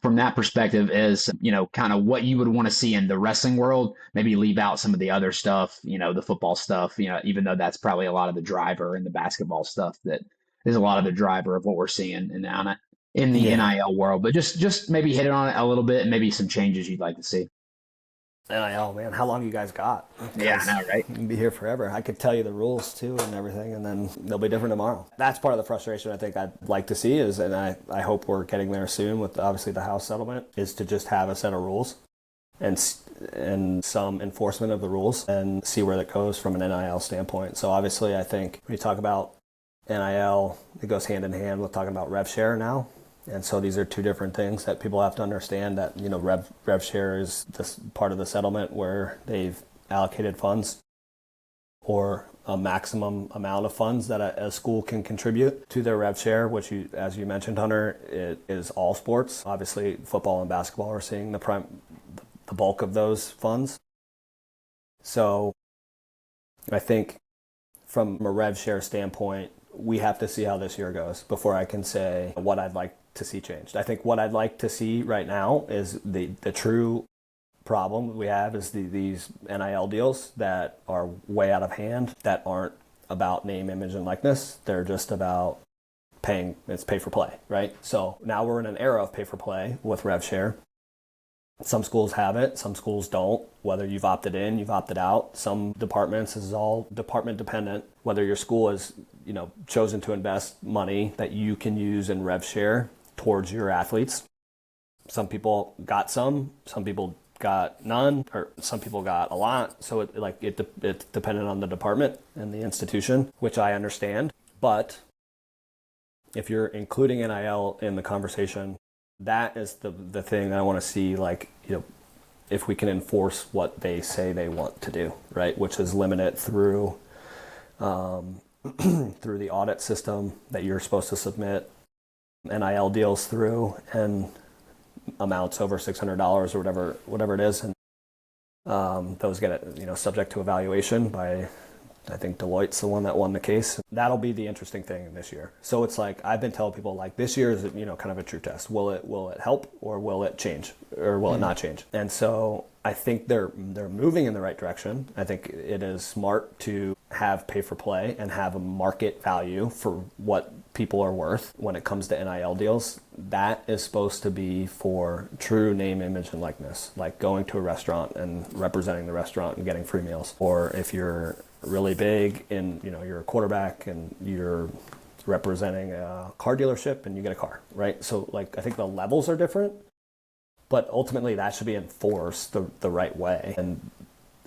from that perspective is, kind of what you would want to see in the wrestling world, maybe leave out some of the other stuff, the football stuff, even though that's probably a lot of the driver, and the basketball stuff that is a lot of the driver of what we're seeing in the NIL world. But just maybe hit it on it a little bit and maybe some changes you'd like to see. NIL, man, how long you guys got? Yeah, I know, right? You can be here forever. I could tell you the rules too and everything, and then they'll be different tomorrow. That's part of the frustration I think I'd like to see is, and I hope we're getting there soon with obviously the House settlement, is to just have a set of rules and some enforcement of the rules and see where that goes from an NIL standpoint. So obviously I think when you talk about NIL, it goes hand in hand with talking about rev share now. And so these are two different things that people have to understand, that, rev share is this part of the settlement where they've allocated funds or a maximum amount of funds that a school can contribute to their rev share, which, as you mentioned, Hunter, it is all sports. Obviously, football and basketball are seeing the bulk of those funds. So I think from a rev share standpoint, we have to see how this year goes before I can say what I'd like to see changed. I think what I'd like to see right now is the true problem we have is these NIL deals that are way out of hand, that aren't about name, image, and likeness. They're just about paying. It's pay for play, right? So now we're in an era of pay for play with rev share. Some schools have it, some schools don't. Whether you've opted in, you've opted out. Some departments, this is all department dependent. Whether your school has, chosen to invest money that you can use in rev share towards your athletes. Some people got some people got none, or some people got a lot. So it's dependent on the department and the institution, which I understand. But if you're including NIL in the conversation, that is the thing that I want to see, if we can enforce what they say they want to do, right? Which is limit it through through the audit system that you're supposed to submit NIL deals through, and amounts over $600 or whatever it is, and those get subject to evaluation by, I think Deloitte's the one that won the case. That'll be the interesting thing this year. So it's I've been telling people this year is kind of a true test. Will it help, or will it change, or will it not change? And so I think they're moving in the right direction. I think it is smart to have pay for play and have a market value for what people are worth when it comes to NIL deals. That is supposed to be for true name, image, and likeness, like going to a restaurant and representing the restaurant and getting free meals. Or if you're really big and you're a quarterback and you're representing a car dealership and you get a car, right? So I think the levels are different, but ultimately that should be enforced the right way. And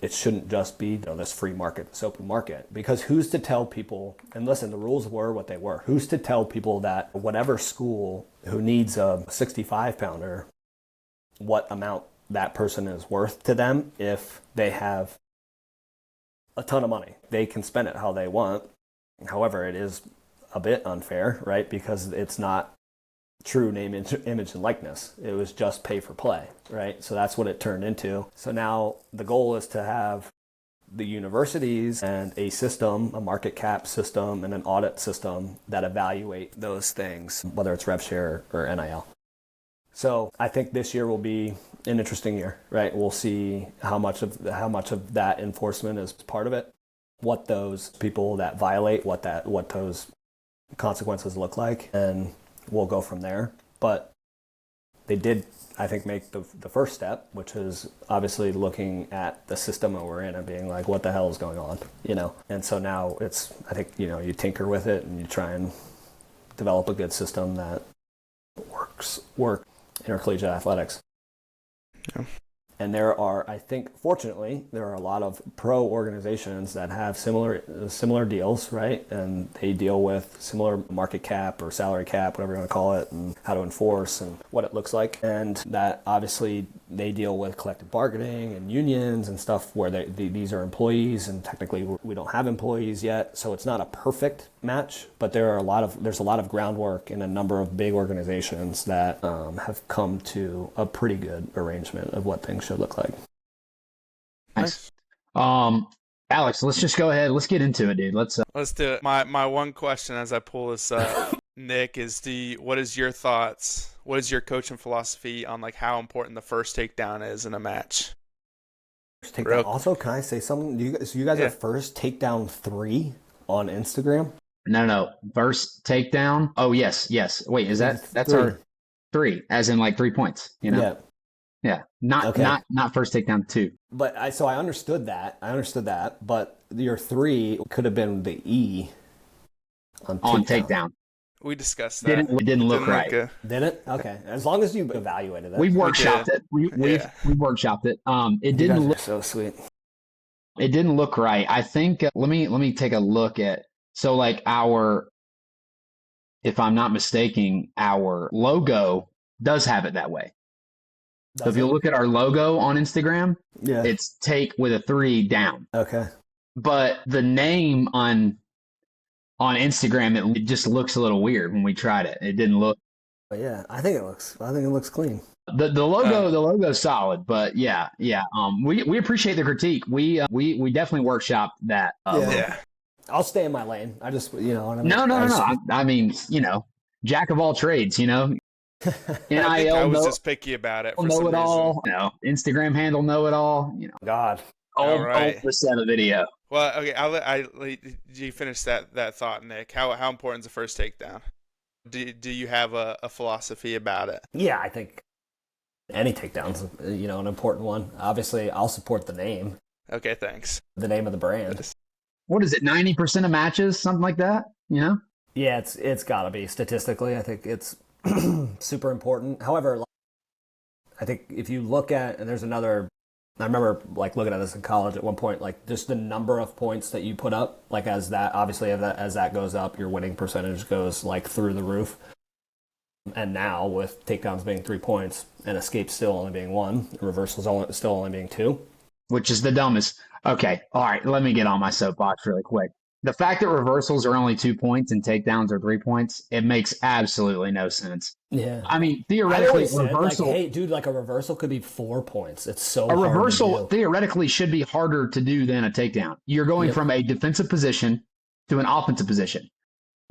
it shouldn't just be this free market, this open market. Because who's to tell people, and listen, the rules were what they were, who's to tell people that whatever school who needs a 65-pounder, what amount that person is worth to them if they have a ton of money? They can spend it how they want. However, it is a bit unfair, right? Because it's not true name, image, and likeness. It was just pay for play, right? So that's what it turned into. So now the goal is to have the universities and a system, a market cap system, and an audit system that evaluate those things, whether it's rev share or NIL. So I think this year will be an interesting year, right? We'll see how much of that enforcement is part of it, what those people that violate, what those consequences look like, and we'll go from there. But they did, I think, make the first step, which is obviously looking at the system that we're in and being what the hell is going on, And so now it's, I think, you tinker with it and you try and develop a good system that work intercollegiate athletics. Yeah. And there are, I think, fortunately, there are a lot of pro organizations that have similar deals, right? And they deal with similar market cap or salary cap, whatever you want to call it, and how to enforce and what it looks like. And that obviously they deal with collective bargaining and unions and stuff where these are employees, and technically we don't have employees yet. So it's not a perfect match, but there's a lot of groundwork in a number of big organizations that have come to a pretty good arrangement of what things should look like. Nice. Alex, let's just go ahead. Let's get into it, dude. Let's do it. My one question as I pull this up, Nick, is what is your thoughts? What is your coaching philosophy on how important the first takedown is in a match? First takedown. Also, can I say something? You guys are first takedown 3 on Instagram? No. First takedown. Oh, yes. Wait, that's 3. Our 3, as in 3 points, Yeah. Yeah. Not first takedown 2. But I understood that. But your 3 could have been the E on takedown. We discussed that. It didn't look right. Did it? Okay. As long as you evaluated it. We've workshopped it. We've workshopped it. It didn't look so sweet. It didn't look right. I think let me take a look at, so our if I'm not mistaken, our logo does have it that way. So if you look at our logo on Instagram, it's take with a 3 down. Okay. But the name on Instagram, it just looks a little weird when we tried it. It didn't look. But yeah, I think it looks clean. The logo's solid, but yeah. We appreciate the critique. We definitely workshopped that. Yeah. I'll stay in my lane. I just, what I mean? No. I mean, jack of all trades, NIL. I was just picky about it. For know some it all. reason. Instagram handle know it all. God. Old Brascetta video. Well, okay. I you finish that thought, Nick. How important is the first takedown? Do you have a philosophy about it? Yeah, I think any takedown's an important one. Obviously, I'll support the name. Okay, thanks. The name of the brand. What is it? 90% of matches, something like that. Yeah, it's got to be statistically. I think it's super important. However, I think if you look at, and there's another, I remember looking at this in college at one point, just the number of points that you put up, as that goes up, your winning percentage goes through the roof. And now with takedowns being 3 points and escapes still only being 1, reversals still only being 2, which is the dumbest. Okay, all right, let me get on my soapbox really quick. The fact that reversals are only 2 points and takedowns are 3 points, it makes absolutely no sense. Yeah. I mean, theoretically, hey, dude, a reversal could be 4 points. It's so hard. A reversal theoretically should be harder to do than a takedown. You're going from a defensive position to an offensive position.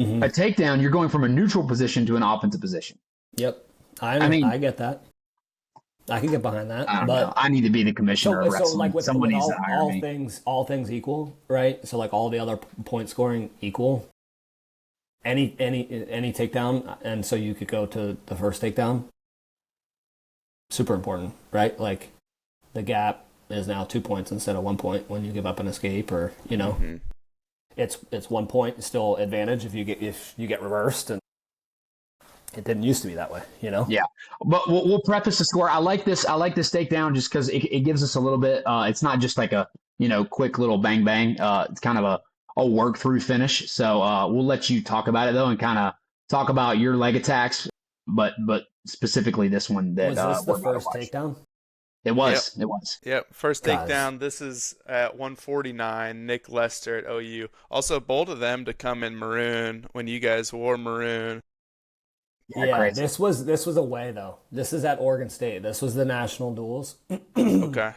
Mm-hmm. A takedown, you're going from a neutral position to an offensive position. Yep. I get that. I can get behind that. I don't know. I need to be the commissioner of wrestling. With all things equal, right? So all the other point scoring equal. Any takedown, and so you could go to the first takedown. Super important, right? The gap is now 2 points instead of 1 point when you give up an escape, or Mm-hmm. it's 1 point. It's still advantage if you get reversed, and it didn't used to be that way, Yeah, but we'll preface the score. I like this takedown just because it gives us a little bit. It's not just a quick little bang bang. It's kind of a work through finish. So we'll let you talk about it though, and kind of talk about your leg attacks, but specifically this one that was this the first takedown? It was. Yep. It was. Yep. First takedown. This is at 149. Nick Lester at OU. Also, bold of them to come in maroon when you guys wore maroon. Yeah, crazy. This was away though. This is at Oregon State. This was the national duels. Okay.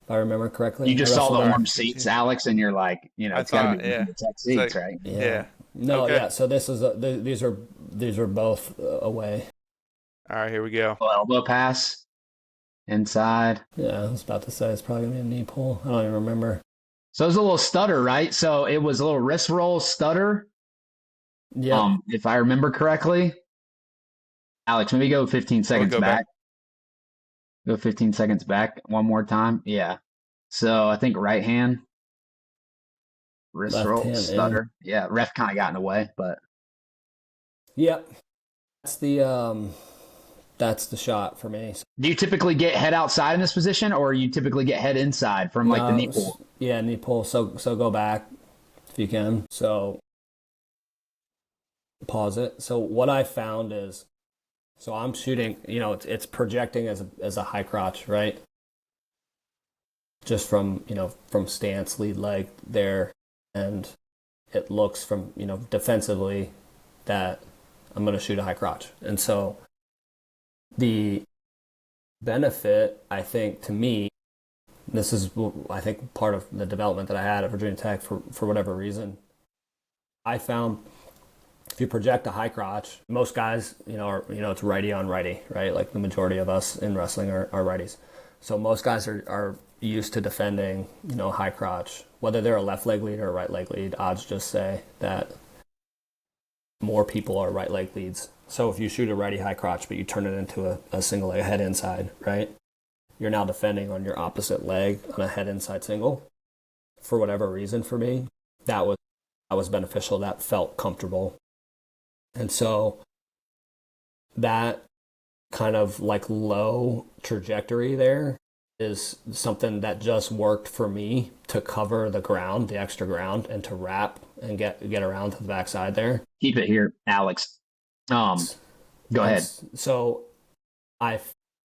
If I remember correctly. You just saw the warm seats, Alex, and you're like, it's got to be the tech seats, right? Yeah. No, okay. yeah. So this is these are both away. All right, here we go. Elbow pass inside. Yeah, I was about to say it's probably gonna be a knee pull. I don't even remember. So it was a little stutter, right? So it was a little wrist roll stutter. Yeah. If I remember correctly. Alex, maybe go 15 seconds back. Go 15 seconds back one more time. Yeah. So I think right hand, wrist left roll, hand stutter. in. Yeah, ref kind of got in the way, but. Yep. That's the shot for me. Do you typically get head outside in this position, or you typically get head inside from the knee pull? Yeah, knee pull. So go back if you can. So pause it. So what I found is, so I'm shooting, it's projecting as a high crotch, right? Just from stance, lead leg there. And it looks from, defensively that I'm going to shoot a high crotch. And so the benefit, I think, to me, this is, I think, part of the development that I had at Virginia Tech for whatever reason. I found if you project a high crotch, most guys, it's righty on righty, right? The majority of us in wrestling are righties. So most guys are used to defending, high crotch. Whether they're a left leg lead or a right leg lead, odds just say that more people are right leg leads. So if you shoot a righty high crotch, but you turn it into a single leg, a head inside, right? You're now defending on your opposite leg on a head inside single. For whatever reason, for me, that was beneficial. That felt comfortable. And so that kind of low trajectory there is something that just worked for me to cover the ground, the extra ground, and to wrap and get around to the backside there. Keep it here, Alex. Go And ahead. so I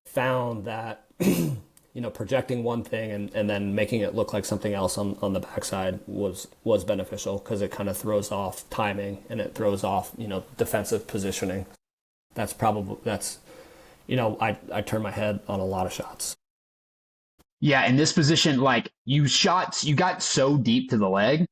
found that, projecting one thing and then making it look like something else on the backside was beneficial because it kind of throws off timing and it throws off, defensive positioning. I turn my head on a lot of shots. Yeah, in this position, like you got so deep to the leg,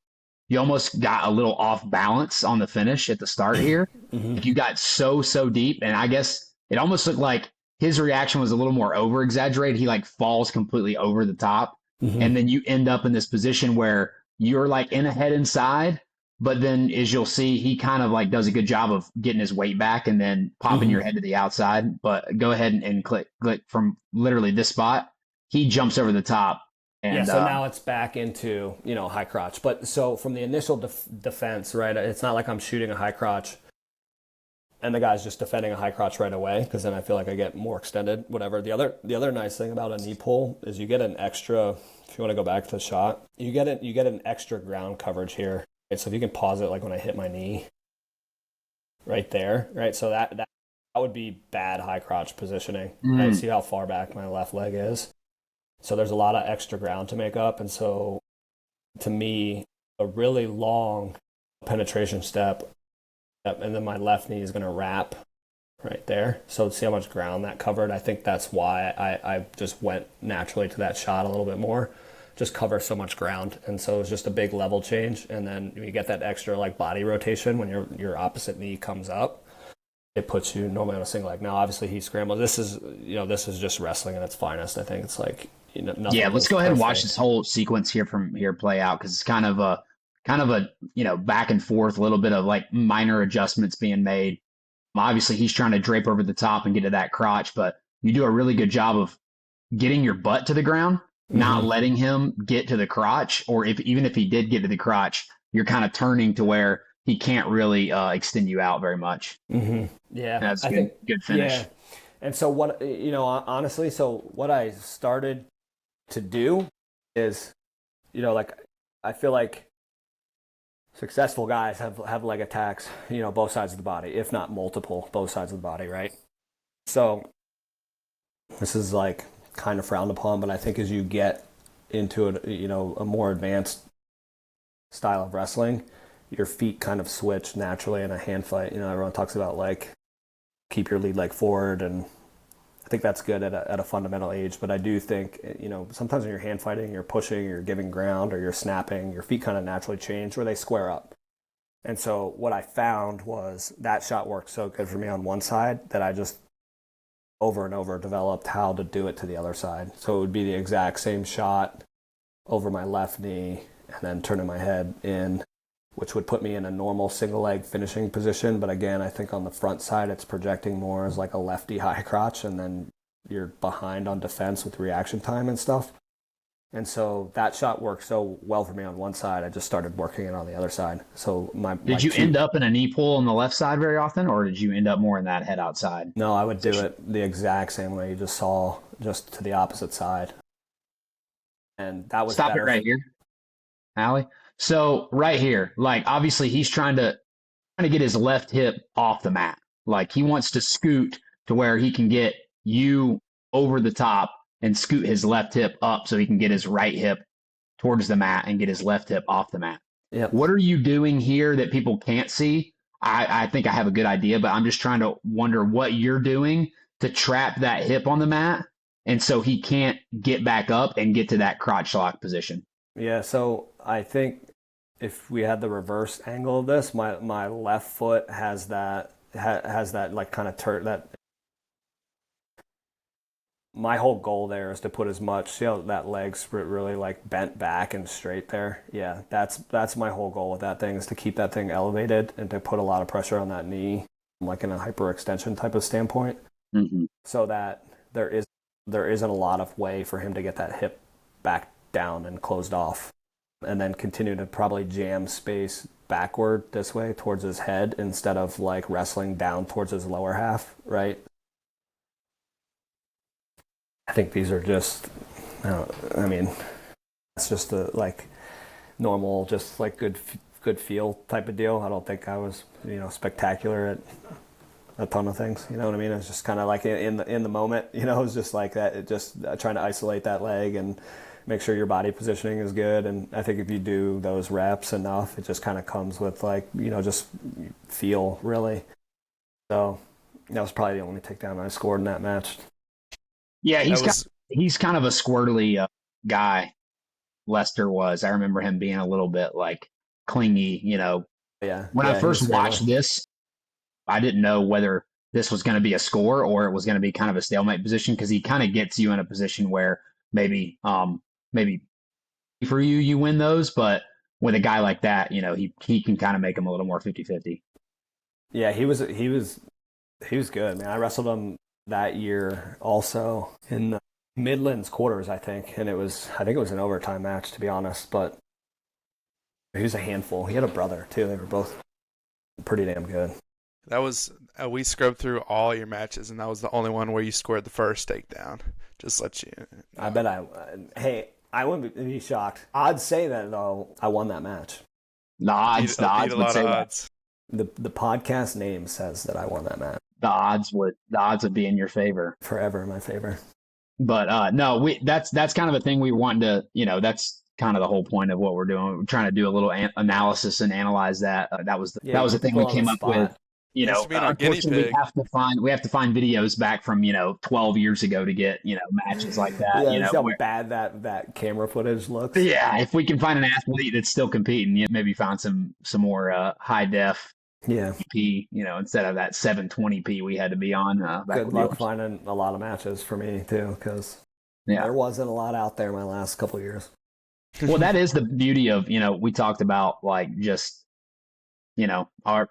you almost got a little off balance on the finish at the start here. Like you got so deep, and I guess it almost looked like his reaction was a little more over exaggerated. He like falls completely over the top, and then you end up in this position where you're like in a head inside, but then as you'll see, he kind of like does a good job of getting his weight back and then popping your head to the outside. But go ahead and click from literally this spot. He jumps over the top. Yeah, And so now it's back into, high crotch. But so from the initial defense, right, it's not like I'm shooting a high crotch and the guy's just defending a high crotch right away because then I feel like I get more extended, whatever. The other nice thing about a knee pull is you get an extra, if you want to go back to the shot, you get an extra ground coverage here. Right? So if you can pause it like when I hit my knee right there, right? So that would be bad high crotch positioning. Right? See how far back my left leg is? So there's a lot of extra ground to make up. And so to me, a really long penetration step, and then my left knee is going to wrap right there. So see how much ground that covered? I think that's why I just went naturally to that shot a little bit more, just cover so much ground. And so it's just a big level change. And then you get that extra like body rotation when your opposite knee comes up. It puts you normally on a single leg. Now, obviously, he scrambled. This is just wrestling at its finest. I think it's like, yeah, let's go ahead and watch this whole sequence here from here play out because it's kind of a back and forth, a little bit of like minor adjustments being made. Obviously, he's trying to drape over the top and get to that crotch, but you do a really good job of getting your butt to the ground, not letting him get to the crotch, or even if he did get to the crotch, you're kind of turning to where he can't really extend you out very much. Yeah, That's I think good finish. Yeah, and so honestly, so what I started to do is, like I feel like successful guys have leg attacks, both sides of the body, if not multiple, both sides of the body, right? So this is like kind of frowned upon, but I think as you get into it, a more advanced style of wrestling, your feet kind of switch naturally in a hand fight. Everyone talks about like keep your lead leg forward, and I think that's good at a fundamental age. But I do think, sometimes when you're hand fighting, you're pushing, you're giving ground, or you're snapping, your feet kind of naturally change where they square up. And so what I found was that shot worked so good for me on one side that I just over and over developed how to do it to the other side. So it would be the exact same shot over my left knee and then turning my head in, which would put me in a normal single leg finishing position. But again, I think on the front side, it's projecting more as like a lefty high crotch, and then you're behind on defense with reaction time and stuff. And so that shot worked so well for me on one side, I just started working it on the other side. So Did you end up in a knee pull on the left side very often, or did you end up more in that head outside? No, I would do it the exact same way you just saw, just to the opposite side. And that was Stop better. it right here, Allie. So right here, like obviously he's trying to get his left hip off the mat. Like he wants to scoot to where he can get you over the top and scoot his left hip up so he can get his right hip towards the mat and get his left hip off the mat. Yep. What are you doing here that people can't see? I think I have a good idea, but I'm just trying to wonder what you're doing to trap that hip on the mat and so he can't get back up and get to that crotch lock position. Yeah, so I think if we had the reverse angle of this, my left foot has that like kind of that. My whole goal there is to put as much, see how that leg's really like bent back and straight there. Yeah, that's my whole goal with that thing, is to keep that thing elevated and to put a lot of pressure on that knee, like in a hyperextension type of standpoint, so that there isn't a lot of way for him to get that hip back down and closed off, and then continue to probably jam space backward this way towards his head instead of like wrestling down towards his lower half, right? I think these are just, it's just a like normal, just like good feel type of deal. I don't think I was, spectacular a ton of things. You know what I mean? It's just kind of like in the moment. You know, it's just like that. It just trying to isolate that leg and make sure your body positioning is good. And I think if you do those reps enough, it just kind of comes with like, you know, just feel really. So that was probably the only takedown I scored in that match. Yeah, he's kind of a squirrely guy. Lester was. I remember him being a little bit like clingy, you know. Yeah. When I first watched this, I didn't know whether this was going to be a score or it was going to be kind of a stalemate position, because he kind of gets you in a position where maybe for you win those, but with a guy like that, you know, he can kind of make him a little more 50-50. Yeah, he was good, man. I wrestled him that year also in the Midlands quarters, I think, and I think it was an overtime match, to be honest, but he was a handful. He had a brother too. They were both pretty damn good. That was we scrubbed through all your matches, and that was the only one where you scored the first takedown. Just let you know. I bet I wouldn't be shocked. I'd say that though. I won that match. The odds would say that. The podcast name says that I won that match. The odds would be in your favor. Forever in my favor. But no, that's kind of a thing we want to, you know, that's kind of the whole point of what we're doing. We're trying to do a little analysis and analyze that. That was the thing we came up with. You know, unfortunately, we have to find videos back from, you know, 12 years ago to get, you know, matches like that. Yeah, you know, how bad that camera footage looks. Yeah, if we can find an athlete that's still competing, you know, maybe find some more high def. Yeah. P, you know, instead of that 720p we had to be on. Good luck finding a lot of matches for me too, because there wasn't a lot out there my last couple of years. Well, that is the beauty of, you know, we talked about like just, you know, our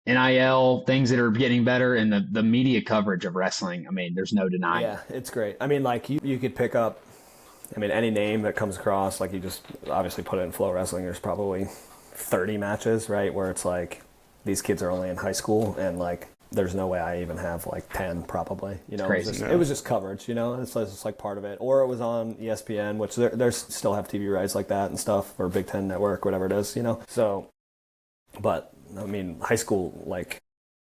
NIL things that are getting better and the media coverage of wrestling. I mean, there's no denying. Yeah, it's great. I mean, like you could pick up, I mean, any name that comes across, like you just obviously put it in Flow Wrestling. There's probably 30 matches, right, where it's like, these kids are only in high school, and like there's no way I even have like 10 probably. You know, it was just coverage. You know, it's just like part of it. Or it was on ESPN, which there's still have TV rights like that and stuff, or Big Ten Network, whatever it is. You know, so. But I mean, high school, like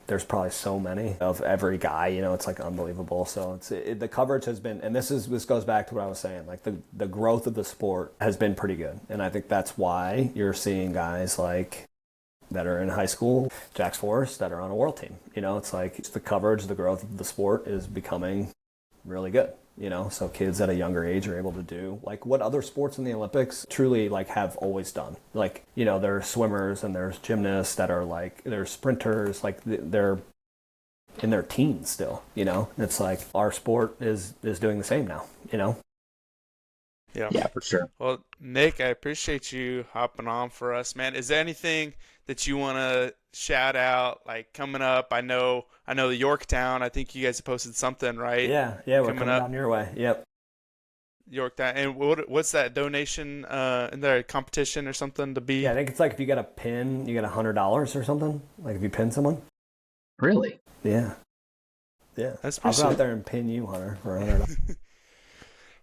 there's probably so many of every guy. You know, it's like unbelievable. So the coverage has been, and this goes back to what I was saying. Like the growth of the sport has been pretty good, and I think that's why you're seeing guys like that are in high school, Jack's Forest, that are on a world team. You know, it's like the coverage, the growth of the sport is becoming really good. You know, so kids at a younger age are able to do like what other sports in the Olympics truly like have always done. Like, you know, there's swimmers and there's gymnasts that are like, there's sprinters, like they're in their teens still, you know. It's like our sport is doing the same now, you know. Yeah, for sure. Well, Nick, I appreciate you hopping on for us, man. Is there anything that you want to shout out, like coming up? I know the Yorktown. I think you guys have posted something, right? Yeah, we're coming down your way. Yep. Yorktown, and what's that donation? In there, competition or something to be? Yeah, I think it's like if you get a pin, you get $100 or something. Like if you pin someone. Really? Yeah. That's I'll go out there and pin you, Hunter, for $100.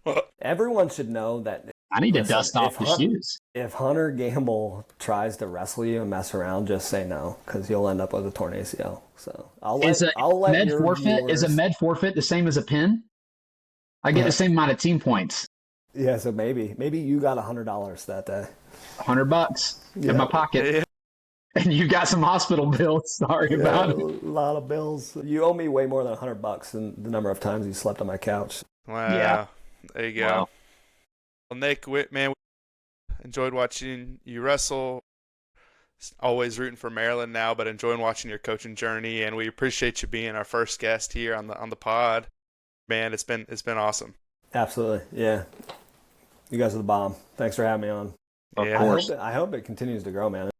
Well, everyone should know that. I need to dust off the shoes. If Hunter Gamble tries to wrestle you and mess around, just say no, because you'll end up with a torn ACL. So I'll let med your forfeit viewers... Is a med forfeit the same as a pin? I get the same amount of team points. Yeah, so maybe you got $100 that day. $100 in my pocket. Yeah. And you got some hospital bills. Sorry about it. A lot of bills. You owe me way more than $100 than the number of times you slept on my couch. Wow. Yeah. There you go. Wow. Well, Nick, man, enjoyed watching you wrestle. Always rooting for Maryland now, but enjoying watching your coaching journey, and we appreciate you being our first guest here on the pod. Man, it's been awesome. Absolutely, yeah. You guys are the bomb. Thanks for having me on. Yeah. I hope it continues to grow, man.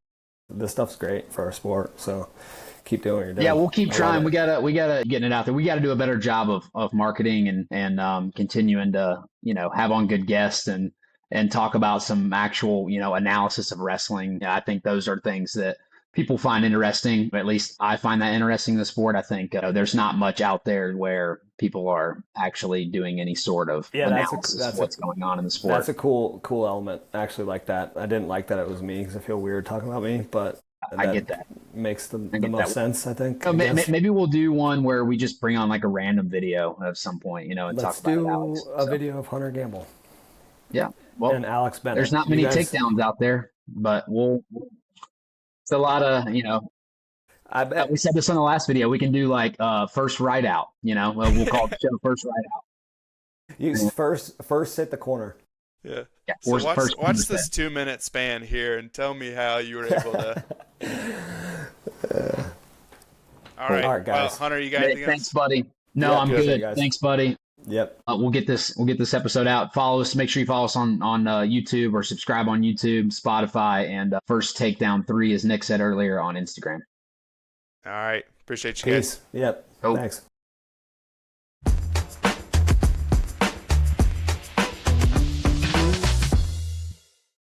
This stuff's great for our sport, so keep doing what you're doing. Yeah, we'll keep trying. We gotta getting it out there. We gotta do a better job of marketing and continuing to, you know, have on good guests and talk about some actual, you know, analysis of wrestling. I think those are things that people find interesting. At least I find that interesting in the sport. I think there's not much out there where people are actually doing any sort of analysis of what's going on in the sport. That's a cool element. I actually like that. I didn't like that it was me because I feel weird talking about me, but I get that. Makes the I get most that. sense, I think. So maybe we'll do one where we just bring on like a random video at some point, you know, and Let's talk about do it, Alex. a video of Hunter Gamble Yeah. Well, and Alex Bennett. there's not many takedowns out there, but it's a lot of, you know, I bet we said this on the last video. We can do like first ride out, you know, we'll call the show first ride out. you first hit the corner. Yeah. Yeah. So First watch this 2-minute span here and tell me how you were able to. All right, guys. Well, Hunter, you got anything Thanks, else? buddy. No, Yeah, I'm good. good. Thanks, buddy. Yep. We'll get this episode out. Follow us. Make sure you follow us on YouTube or subscribe on YouTube, Spotify, and First Takedown 3, as Nick said earlier, on Instagram. All right. Appreciate you guys. Peace. Yep. Cool. Thanks.